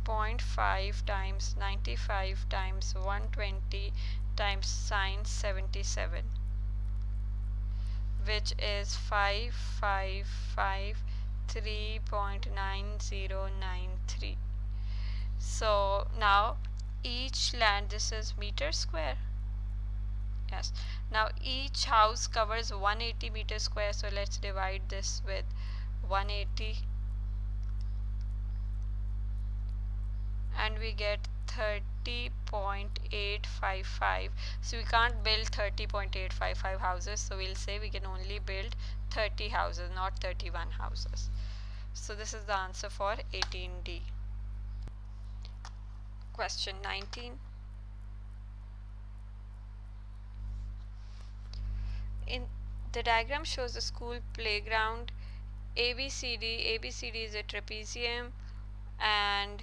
0.5 times 95 times 120 times sine 77, which is 5553.9093. So now each land, this is meter square. Yes. Now each house covers 180 meters square. So let's divide this with 180, and we get 30.855. So we can't build 30.855 houses. So we'll say we can only build 30 houses, not 31 houses. So this is the answer for 18D. Question 19. In the diagram shows the school playground. ABCD is a trapezium, and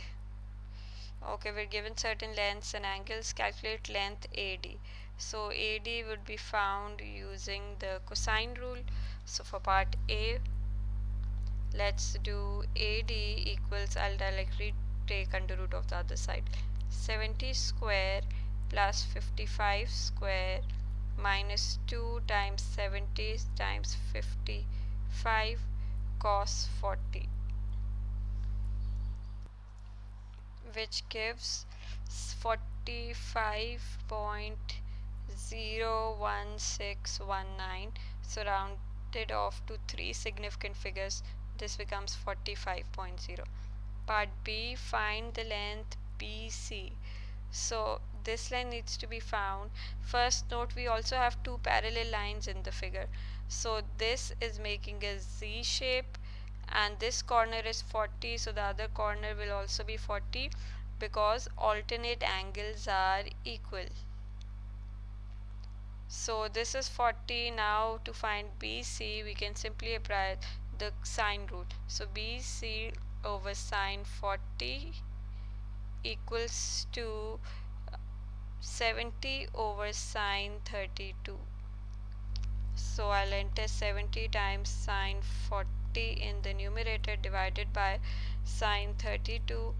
okay, we're given certain lengths and angles. Calculate length AD. So AD would be found using the cosine rule. So for part A, let's do AD equals, I'll directly take under root of the other side, 70 square plus 55 square minus 2 times 70 times 55 cos 40, which gives 45.01619. So rounded off to 3 significant figures, this becomes 45.0. Part B, find the length BC. So this line needs to be found. First note, we also have two parallel lines in the figure. So this is making a Z shape, and this corner is 40, so the other corner will also be 40 because alternate angles are equal. So this is 40. Now to find BC, we can simply apply the sine rule. So BC over sine 40 equals to 70 over sine 32. So I'll enter 70 times sine 40 in the numerator divided by sine 32,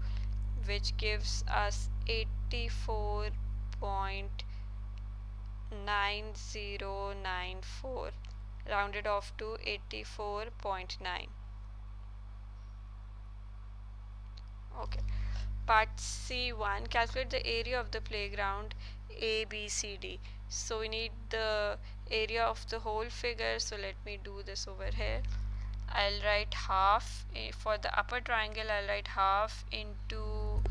which gives us 84.9094, rounded off to 84.9. Okay. Part C1, calculate the area of the playground ABCD. So we need the area of the whole figure. So let me do this over here. I'll write half for the upper triangle. I'll write half into,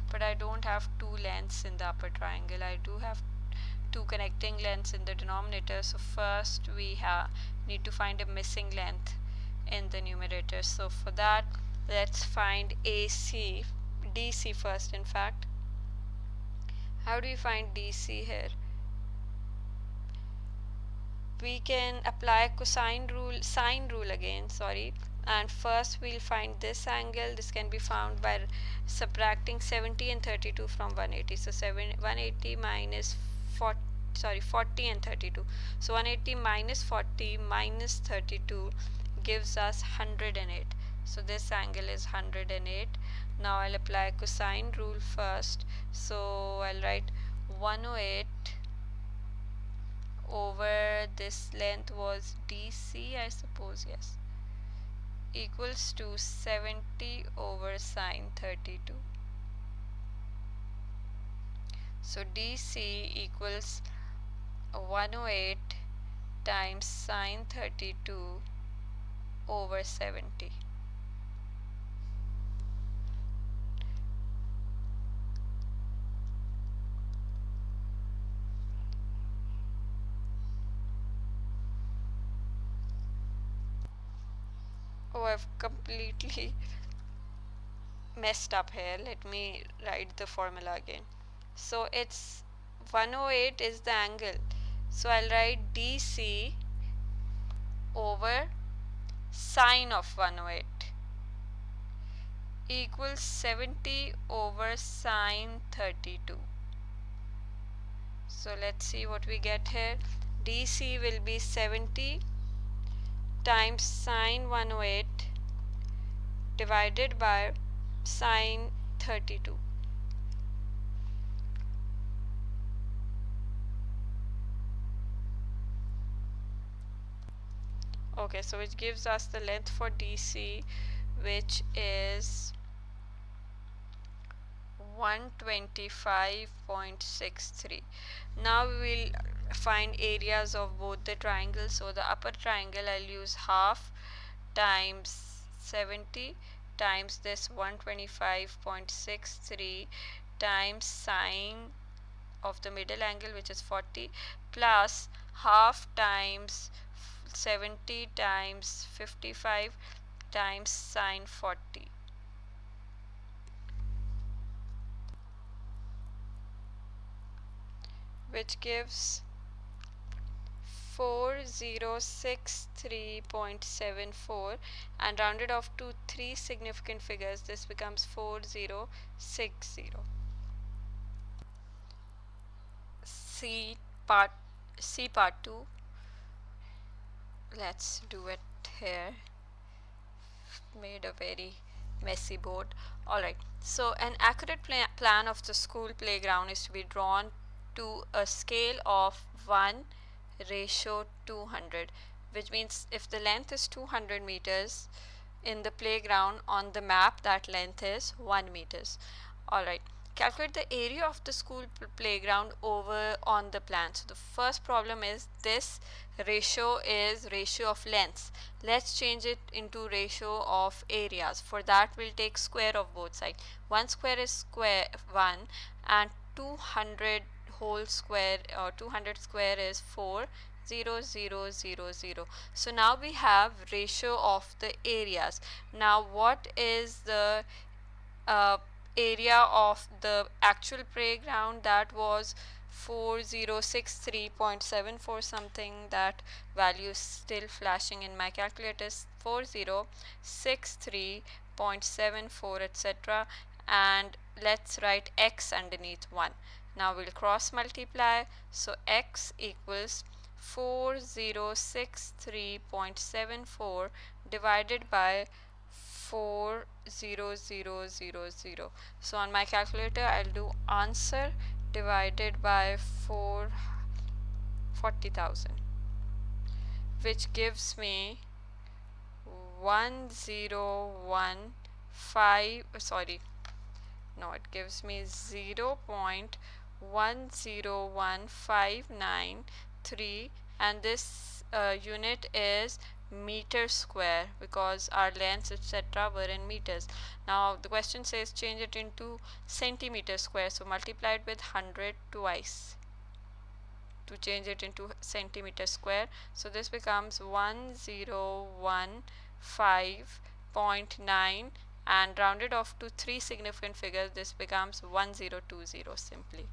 but I don't have two lengths in the upper triangle. I do have two connecting lengths in the denominator. So first we need to find a missing length in the numerator. So for that, let's find DC first. In fact, how do you find DC here? We can apply sine rule again, sorry, and first we'll find this angle. This can be found by subtracting 70 and 32 from 180. So 180 minus 40 and 32. So 180 minus 40 minus 32 gives us 108. So this angle is 108. Now I'll apply cosine rule first. So I'll write 108 over this length was DC, I suppose, yes, equals to 70 over sine 32. So DC equals 108 times sine 32 over 70. I've completely messed up here. Let me write the formula again. So it's 108 is the angle. So I'll write DC over sine of 108 equals 70 over sine 32. So let's see what we get here. DC will be 70 times sine 108 divided by sine 32. Okay, so which gives us the length for DC, which is 125.63. Now we will find areas of both the triangles. So the upper triangle I'll use half times 70 times this 125.63 times sine of the middle angle, which is 40, plus half times 70 times 55 times sine 40, which gives 4063.74, and rounded off to three significant figures, this becomes 4060. C part C part 2. Let's do it here. Made a very messy board. Alright, so an accurate plan of the school playground is to be drawn to a scale of 1 ratio 200, which means if the length is 200 meters in the playground, on the map that length is 1 meters. Alright, calculate the area of the school playground over on the plan. So the first problem is this ratio is ratio of lengths. Let's change it into ratio of areas. For that we'll take square of both sides. 1 square is square 1, and 200 whole square or 200 square is 4. 0 0 0 0. So now we have ratio of the areas. Now what is the uh, area of the actual playground? That was 4063.74 something. That value is still flashing in my calculator, is 4063.74 etc. And let's write x underneath 1. Now we'll cross multiply, so x equals 4063.74 divided by 40000. So on my calculator I'll do answer divided by 40,000, which gives me 1015, sorry, no, it gives me 0.101593, and this unit is meter square because our lengths etc were in meters. Now the question says change it into centimeter square, so multiply it with 100 twice to change it into centimeter square. So this becomes 1015.9, and rounded off to three significant figures, this becomes 1020 simply.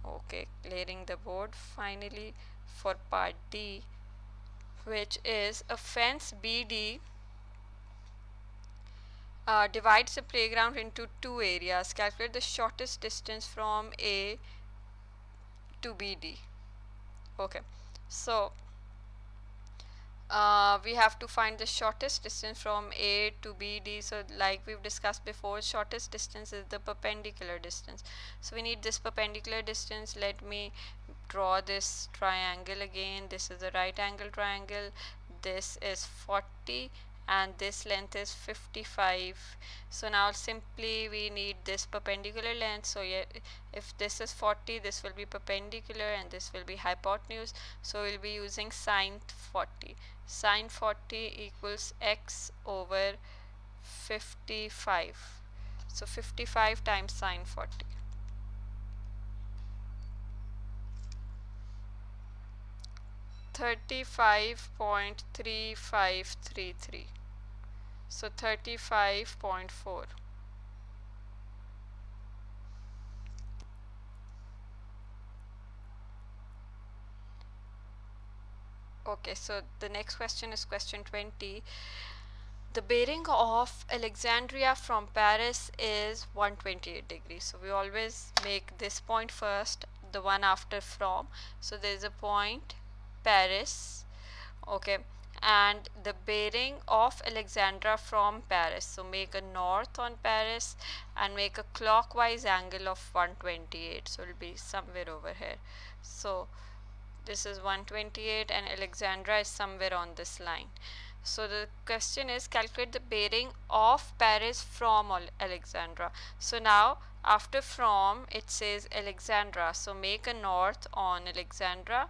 Okay, clearing the board finally for part D, which is a fence BD divides the playground into two areas. Calculate the shortest distance from A to BD. Okay, so we have to find the shortest distance from A to BD. So like we've discussed before, shortest distance is the perpendicular distance. So we need this perpendicular distance. Let me draw this triangle again. This is a right angle triangle. This is 40 and this length is 55. So now simply we need this perpendicular length. So yeah, if this is 40, this will be perpendicular and this will be hypotenuse. So we'll be using sine 40. Sine 40 equals x over 55. So 55 times sine 40. 35.3533. So 35.4. Okay, so the next question is question 20. The bearing of Alexandria from Paris is 128 degrees. So we always make this point first, the one after from. So there is a point Paris, okay, and the bearing of Alexandria from Paris. So make a north on Paris and make a clockwise angle of 128. So it will be somewhere over here. So this is 128 and Alexandra is somewhere on this line. So the question is calculate the bearing of Paris from Alexandra. So now after from it says Alexandra. So make a north on Alexandra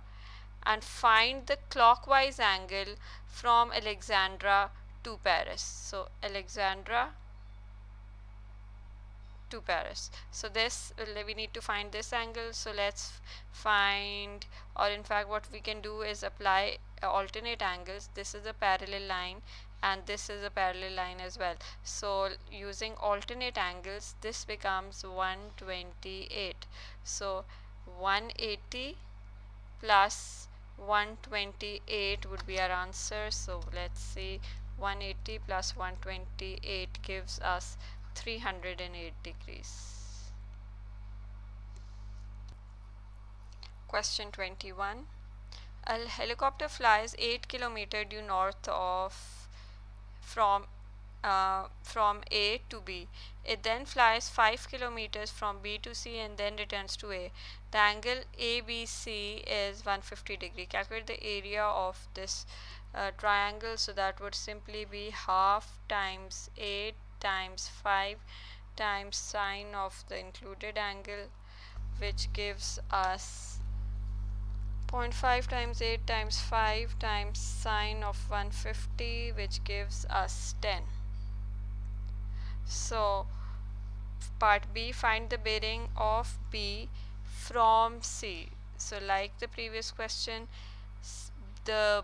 and find the clockwise angle from Alexandra to Paris. So Alexandra to Paris. So this we need to find this angle. So let's find, or in fact what we can do is apply alternate angles. This is a parallel line and this is a parallel line as well. So using alternate angles this becomes 128. So 180 plus 128 would be our answer. So let's see, 180 plus 128 gives us 308 degrees. Question 21. A helicopter flies 8 kilometers due north of from A to B. It then flies 5 kilometers from B to C and then returns to A. The angle ABC is 150 degree. Calculate the area of this triangle. So that would simply be half times 8 times 5 times sine of the included angle, which gives us 0.5 times 8 times 5 times sine of 150, which gives us 10. So part B, find the bearing of B from C. So like the previous question, the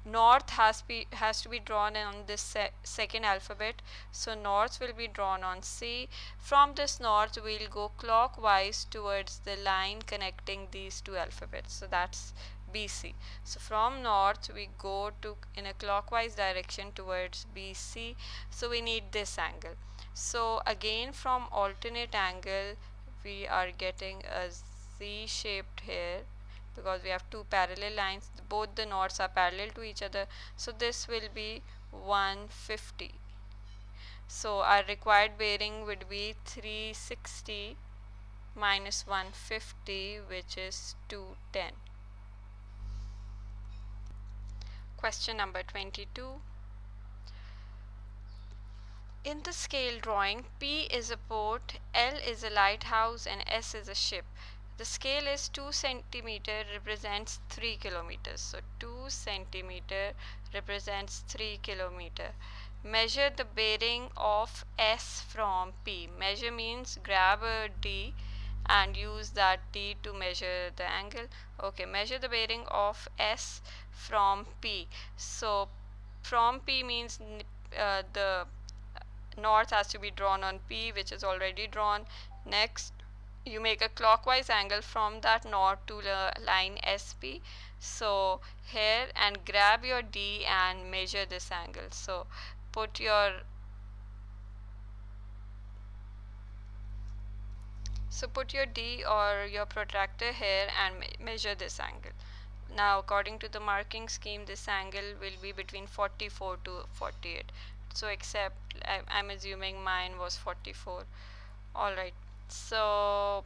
north has to be drawn on this second alphabet. So north will be drawn on C. From this north we'll go clockwise towards the line connecting these two alphabets. So that's BC. So from north we go to in a clockwise direction towards BC. So we need this angle. So again from alternate angle we are getting a Z shaped here because we have two parallel lines. Both the knots are parallel to each other. So this will be 150. So our required bearing would be 360 minus 150, which is 210. Question number 22. In the scale drawing, P is a port, L is a lighthouse and S is a ship. The scale is 2 centimeter represents 3 kilometers. So 2 centimeter represents 3 kilometer. Measure the bearing of S from P. Measure means grab a D and use that D to measure the angle. Okay, measure the bearing of S from P. So from P means the north has to be drawn on P, which is already drawn. Next you make a clockwise angle from that north to the line SP. So here and grab your D and measure this angle. So put your D or your protractor here and measure this angle. Now according to the marking scheme this angle will be between 44 to 48. So except I'm assuming mine was 44. Alright, so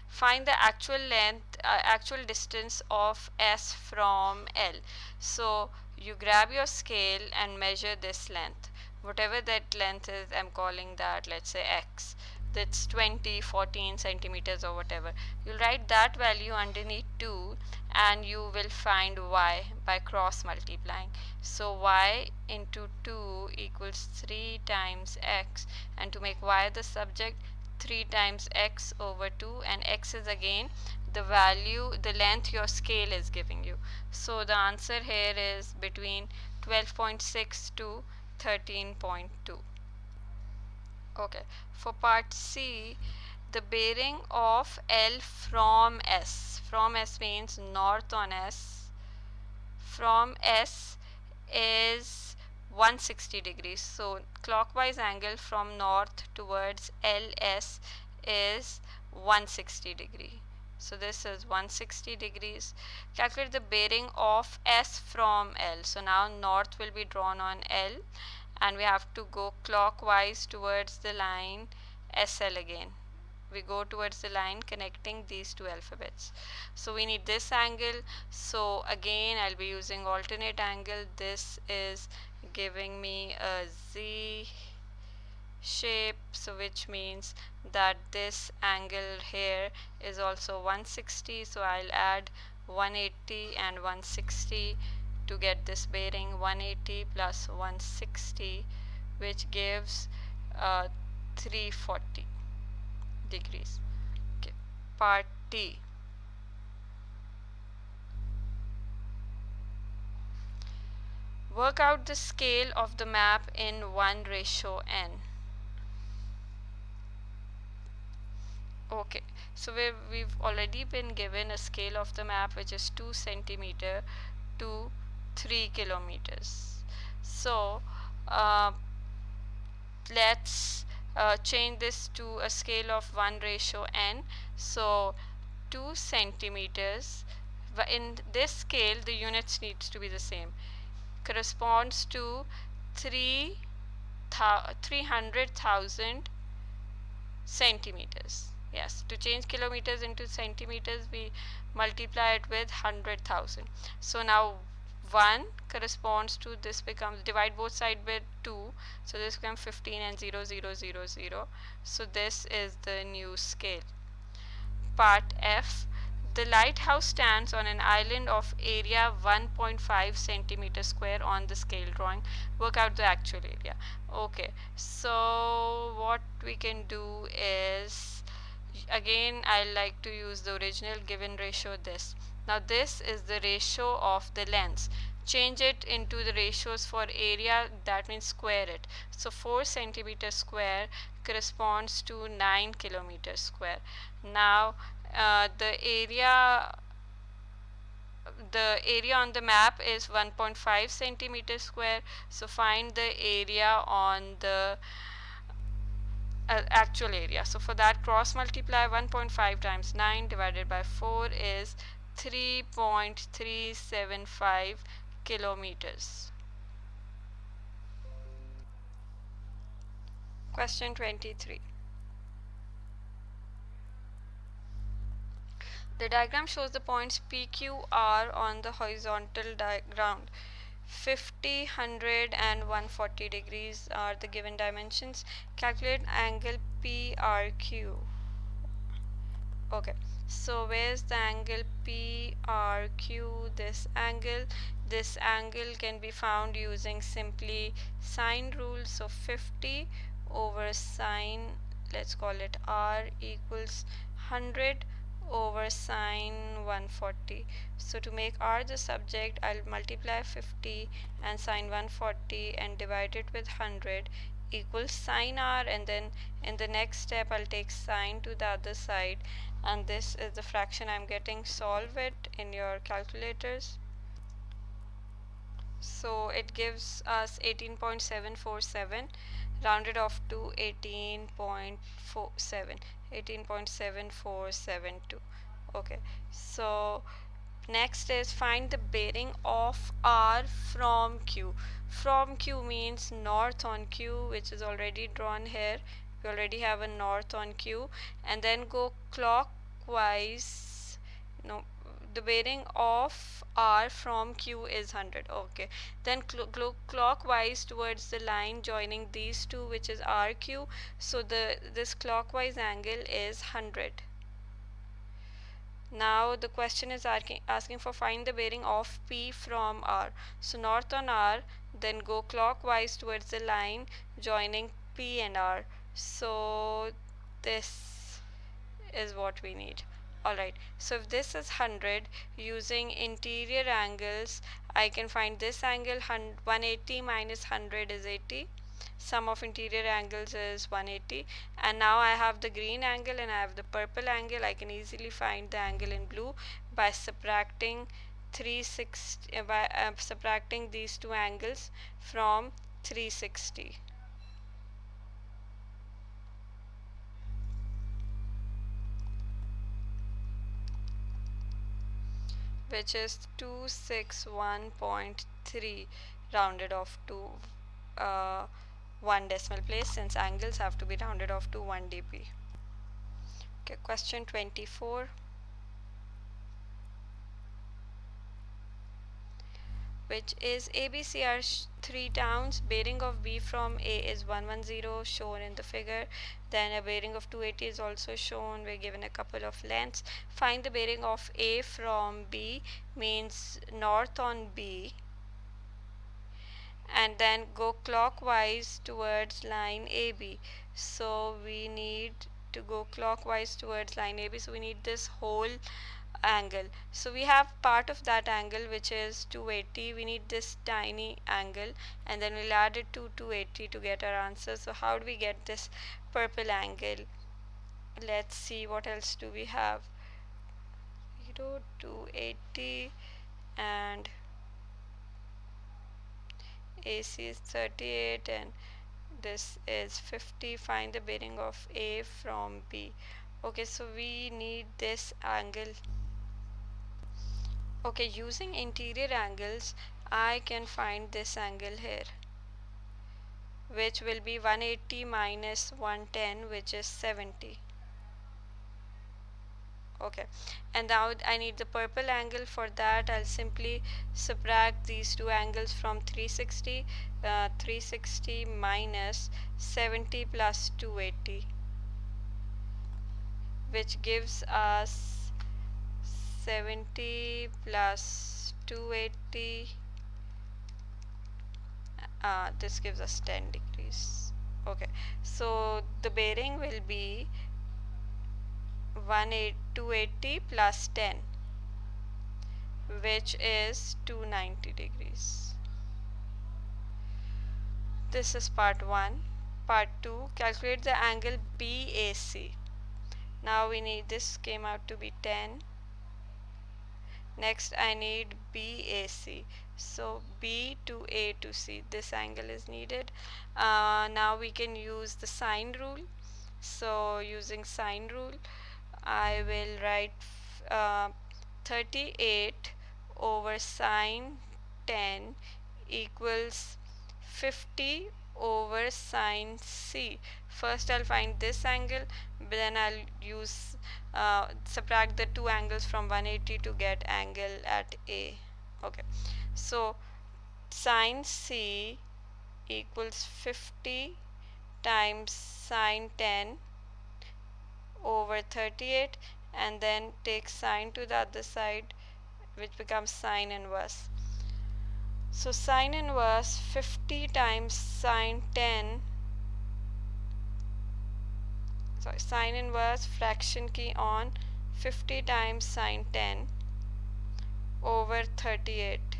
find the actual length, actual distance of S from L. So you grab your scale and measure this length. Whatever that length is, I'm calling that, let's say X. That's 20, 14 centimeters or whatever. You'll write that value underneath 2 and you will find Y by cross multiplying. So Y into 2 equals 3 times X, and to make Y the subject, 3 times X over 2, and X is again the value, the length your scale is giving you. So the answer here is between 12.6 to 13.2. Okay, for part C, the bearing of L from S means north on S, from S is 160 degrees. So clockwise angle from north towards LS is 160 degree. So this is 160 degrees. Calculate the bearing of S from L. So now north will be drawn on L, and we have to go clockwise towards the line SL again. We go towards the line connecting these two alphabets. So we need this angle. So again I'll be using alternate angle. This is giving me a Z shape, so which means that this angle here is also 160. So I'll add 180 and 160 to get this bearing. 180 plus 160, which gives 340 degrees. Okay. Part D. Work out the scale of the map in 1:n. Okay, so we've already been given a scale of the map which is 2 centimeter to 3 kilometers. So let's change this to a scale of 1:n. So 2 centimeters, in this scale the units needs to be the same, corresponds to 300,000 centimeters. Yes, to change kilometers into centimeters we multiply it with 100,000. So now 1 corresponds to, this becomes, divide both sides with 2, so this becomes 15 and 0 0 0 0. So this is the new scale. Part F. The lighthouse stands on an island of area 1.5 centimeter square on the scale drawing. Work out the actual area. Okay, so what we can do is, again I like to use the original given ratio, this. Now this is the ratio of the lengths. Change it into the ratios for area, that means square it. So 4 centimeter square corresponds to 9 kilometers square. Now the area on the map is 1.5 centimeter square. So find the area on the actual area. So for that, cross multiply 1.5 times 9 divided by 4 is 3.375 kilometers. Question 23. The diagram shows the points PQR on the horizontal ground. 50, 100 and 140 degrees are the given dimensions. Calculate angle PRQ. Okay, so where's the angle PRQ? This angle can be found using simply sine rule. So 50 over sine, let's call it R, equals 100 over sine 140. So to make R the subject, I'll multiply 50 and sine 140 and divide it with 100 equals sine R, and then in the next step I'll take sine to the other side, and this is the fraction I'm getting. Solve it in your calculators. So it gives us 18.747 rounded off to 18.7472. Okay, so next is find the bearing of R from Q. From Q means north on Q, which is already drawn here. We already have a north on Q, and then go clockwise. No, the bearing of R from Q is 100. Okay, then clockwise towards the line joining these two, which is RQ. So this clockwise angle is 100. Now the question is asking for find the bearing of P from R. So north on R, then go clockwise towards the line joining P and R. So this is what we need. Alright, so if this is 100, using interior angles, I can find this angle. 180 minus 100 is 80. Sum of interior angles is 180. And now I have the green angle and I have the purple angle. I can easily find the angle in blue by subtracting 360 by subtracting these two angles from 360, which is 261.3 rounded off to uh, 1 decimal place, since angles have to be rounded off to 1 dp. Okay, question 24. Which is ABC are three towns. Bearing of B from A is 110 shown in the figure. Then a bearing of 280 is also shown. We're given a couple of lengths. Find the bearing of A from B means north on B, and then go clockwise towards line AB. So we need to go clockwise towards line AB. So we need this whole angle. So we have part of that angle, which is 280. We need this tiny angle, and then we'll add it to 280 to get our answer. So how do we get this purple angle? Let's see, what else do we have. 280 and AC is 38 and this is 50. Find the bearing of A from B. Okay, so we need this angle. Okay, using interior angles, I can find this angle here, which will be 180 minus 110, which is 70. Okay, and now I need the purple angle. For that, I'll simply subtract these two angles from 360. 360 minus 70 plus 280, which gives us 70 plus 280. This gives us 10 degrees. Okay, so the bearing will be 280 plus 10, which is 290 degrees. This is part 1. Part 2, calculate the angle BAC. Now we need, this came out to be 10. Next I need BAC. So B to A to C, this angle is needed. Now we can use the sine rule. So using sine rule, I will write 38 over sine 10 equals 50 over sine C. First I'll find this angle, but then I'll use subtract the two angles from 180 to get angle at A. Okay, so sine C equals 50 times sine 10 over 38, and then take sine to the other side, which becomes sine inverse. So sine inverse 50 times sine 10, sorry, sine inverse fraction key on 50 times sine 10 over 38,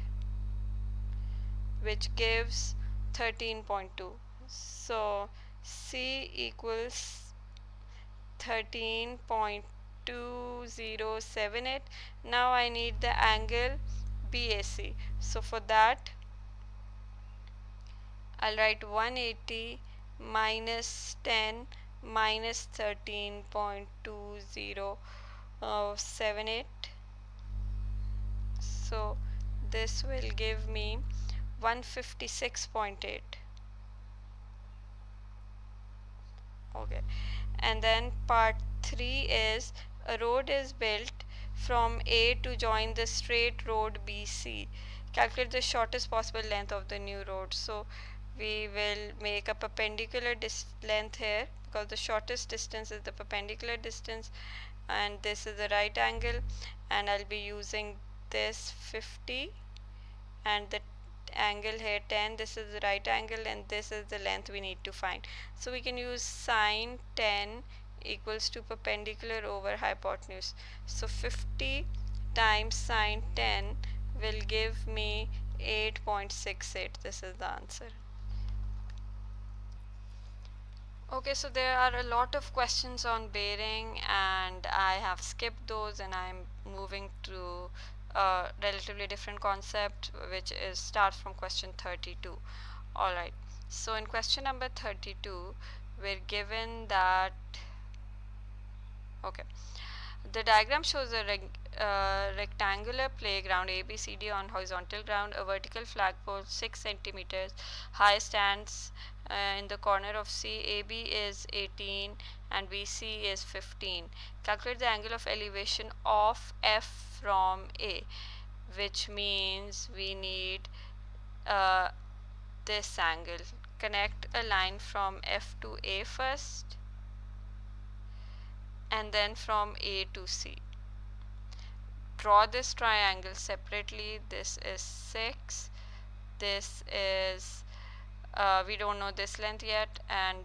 which gives 13.2. So C equals 13.2078. Now I need the angle BAC. So for that, I'll write 180 minus 10 minus 13.2078. So this will give me 156.8. Okay, and then part 3 is a road is built from A to join the straight road BC. Calculate the shortest possible length of the new road. So we will make a perpendicular length here, because the shortest distance is the perpendicular distance, and this is the right angle, and I'll be using this 50 and the angle here 10. This is the right angle and this is the length we need to find. So we can use sine 10 equals to perpendicular over hypotenuse. So 50 times sine 10 will give me 8.68. This is the answer. Okay, so there are a lot of questions on bearing, and I have skipped those, and I'm moving to a relatively different concept, which is starts from question 32. All right. So in question number 32, we're given that. Okay. The diagram shows a rectangular playground ABCD on horizontal ground. A vertical flagpole 6 centimeters high stands in the corner of C. AB is 18 and BC is 15. Calculate the angle of elevation of F from A, which means we need uh, this angle. Connect a line from F to A first and then from A to C. Draw this triangle separately. This is 6. This is we don't know this length yet, and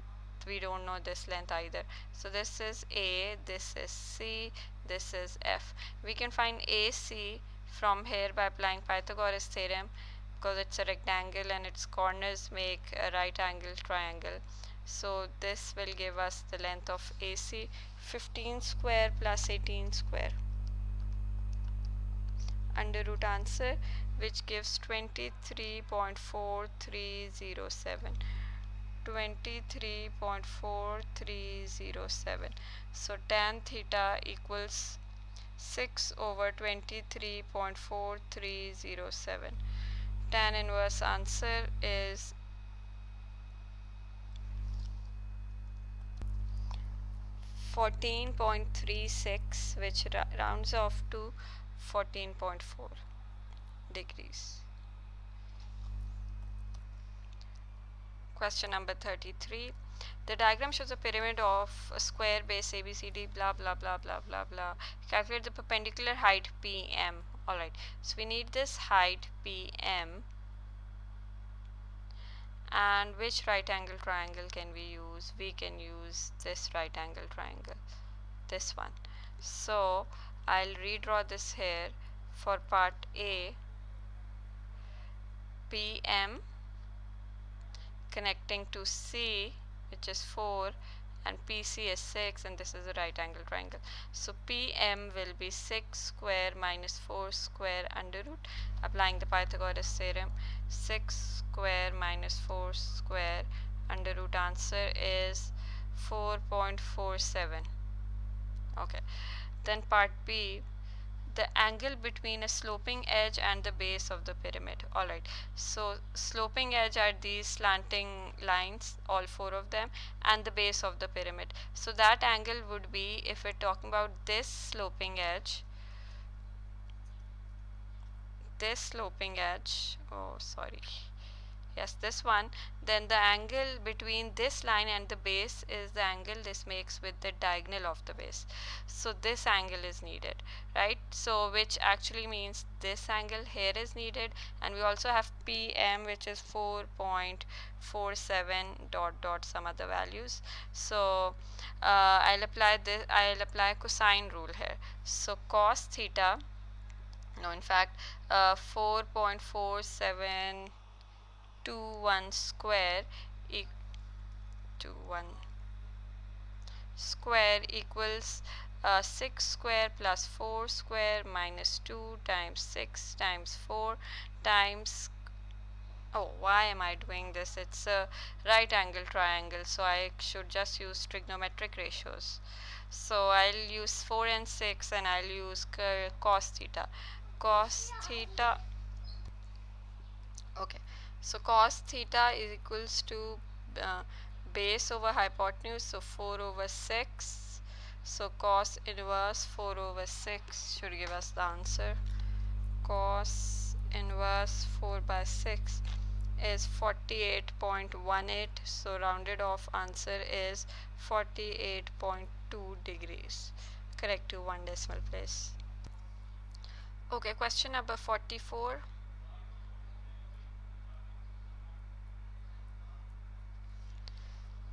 we don't know this length either. So this is A, this is C, this is F. We can find AC from here by applying Pythagoras theorem, because it's a rectangle and its corners make a right angle triangle. So this will give us the length of AC, 15 square plus 18 square, under root answer, which gives 23.4307. 23.4307. So tan theta equals 6 over 23.4307. Tan inverse answer is 14.36, which rounds off to 14.4 degrees. Question number 33. The diagram shows a pyramid of a square base ABCD, blah blah blah blah blah blah. Calculate the perpendicular height PM. Alright, so we need this height PM. And which right angle triangle can we use? We can use this right angle triangle, this one. So I'll redraw this here. For part A, PM connecting to C, which is 4, and PC is 6, and this is a right angle triangle. So PM will be 6 square minus 4 square under root. Applying the Pythagoras theorem, 6 square minus 4 square under root, answer is 4.47. Okay, then part B, the angle between a sloping edge and the base of the pyramid. Alright, so sloping edge are these slanting lines, all 4 of them, and the base of the pyramid. So that angle would be, if we're talking about this sloping edge, yes, this one, then the angle between this line and the base is the angle this makes with the diagonal of the base. So this angle is needed, right? So which actually means this angle here is needed, and we also have PM, which is 4.47 dot dot some other values. So I'll apply cosine rule here. So cos theta, no, in fact 4.472 1 square to 1 square equals 6 square plus 4 square minus 2 times 6 times 4 times, oh, why am I doing this? It's a right angle triangle, so I should just use trigonometric ratios. So I'll use 4 and 6, and I'll use cos theta. Cos theta, okay, so cos theta is equals to uh, base over hypotenuse, so 4 over 6. So cos inverse 4 over 6 should give us the answer. Cos inverse 4 by 6 is 48.18, so rounded off answer is 48.2 degrees, correct to 1 decimal place. Okay, question number 44.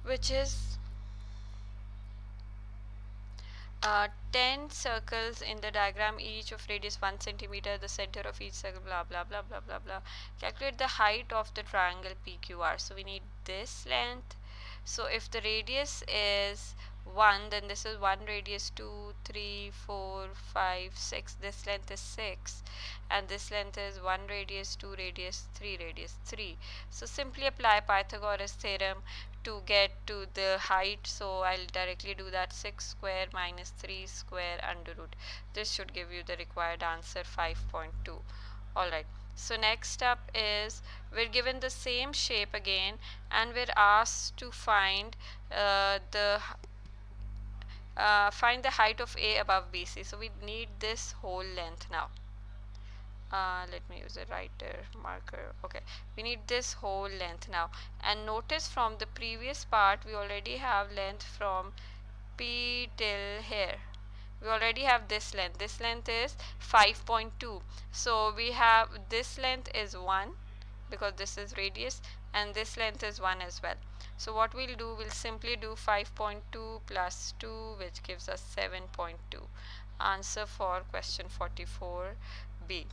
Which is 10 circles in the diagram, each of radius 1 centimeter, the center of each circle, blah blah blah blah blah blah. Calculate the height of the triangle PQR. So we need this length. So if the radius is 1, then this is 1 radius, 2, 3, 4, 5, 6. This length is 6. And this length is 1 radius, 2 radius, 3 radius, 3. So simply apply Pythagoras theorem to get to the height. So I'll directly do that. 6 square minus 3 square under root. This should give you the required answer, 5.2. Alright, so next up is we're given the same shape again, and we're asked to find find the height of A above BC. So we need this whole length now. Let me use a writer marker. Okay, we need this whole length now, and notice from the previous part we already have length from P till here. We already have this length. This length is 5.2. So we have this length is 1 because this is radius, and this length is 1 as well. So what we'll do, we'll simply do 5.2 plus 2, which gives us 7.2. Answer for question 44B.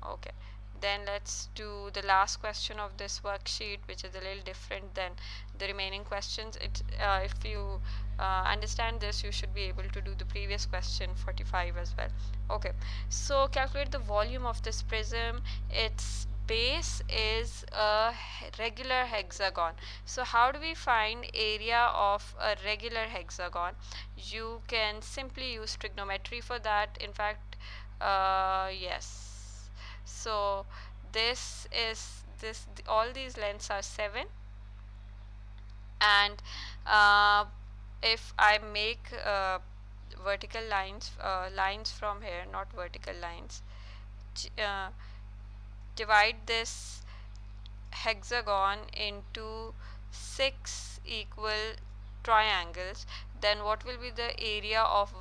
Okay, then let's do the last question of this worksheet, which is a little different than the remaining questions. If you understand this, you should be able to do the previous question 45 as well. Okay, so calculate the volume of this prism. Its base is a regular hexagon. So how do we find area of a regular hexagon? You can simply use trigonometry for that. In fact, yes. So this is all these lengths are 7, and if I make vertical lines from here, not vertical lines, uh, divide this hexagon into 6 equal triangles, then what will be the area of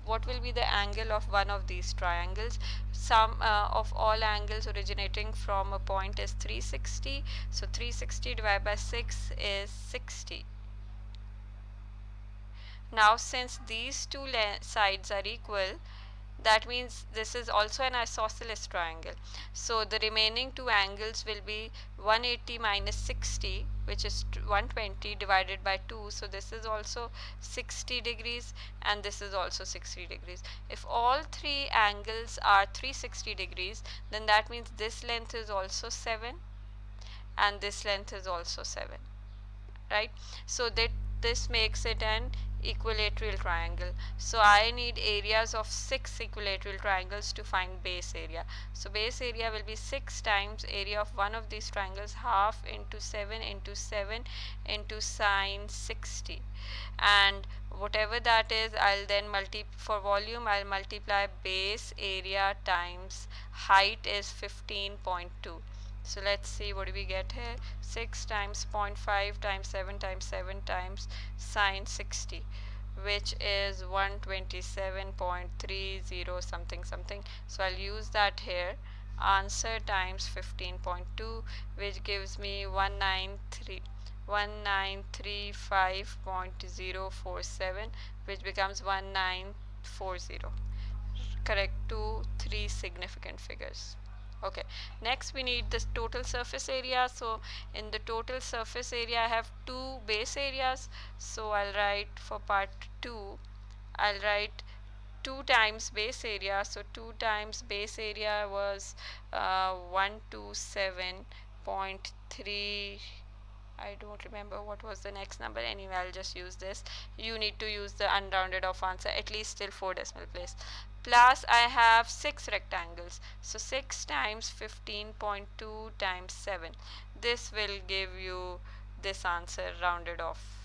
what will be the angle of one of these triangles? Sum of all angles originating from a point is 360. So 360 divided by 6 is 60. Now since these two sides are equal, that means this is also an isosceles triangle. So the remaining two angles will be 180 minus 60, which is 120, divided by 2. So this is also 60 degrees, and this is also 60 degrees. If all three angles are 360 degrees, then that means this length is also 7, and this length is also 7. Right, so that this makes it an equilateral triangle. So I need areas of 6 equilateral triangles to find base area. So base area will be 6 times area of one of these triangles, half into 7 into 7 into sine 60, and whatever that is, I'll then for volume I'll multiply base area times height is 15.2. So let's see, what do we get here? 6 times 0.5 times 7 times 7 times sine 60, which is 127.30 something something. So I'll use that here. Answer times 15.2, which gives me 1935.047, which becomes 1940. Correct to 3 significant figures. Okay, next we need the total surface area. So in the total surface area I have two base areas. So I'll write for part 2, I'll write 2 times base area. So 2 times base area was 127.3. I don't remember what was the next number. Anyway, I'll just use this. You need to use the unrounded off answer, at least till 4 decimal place. Plus I have 6 rectangles. So 6 times 15.2 times 7. This will give you this answer rounded off.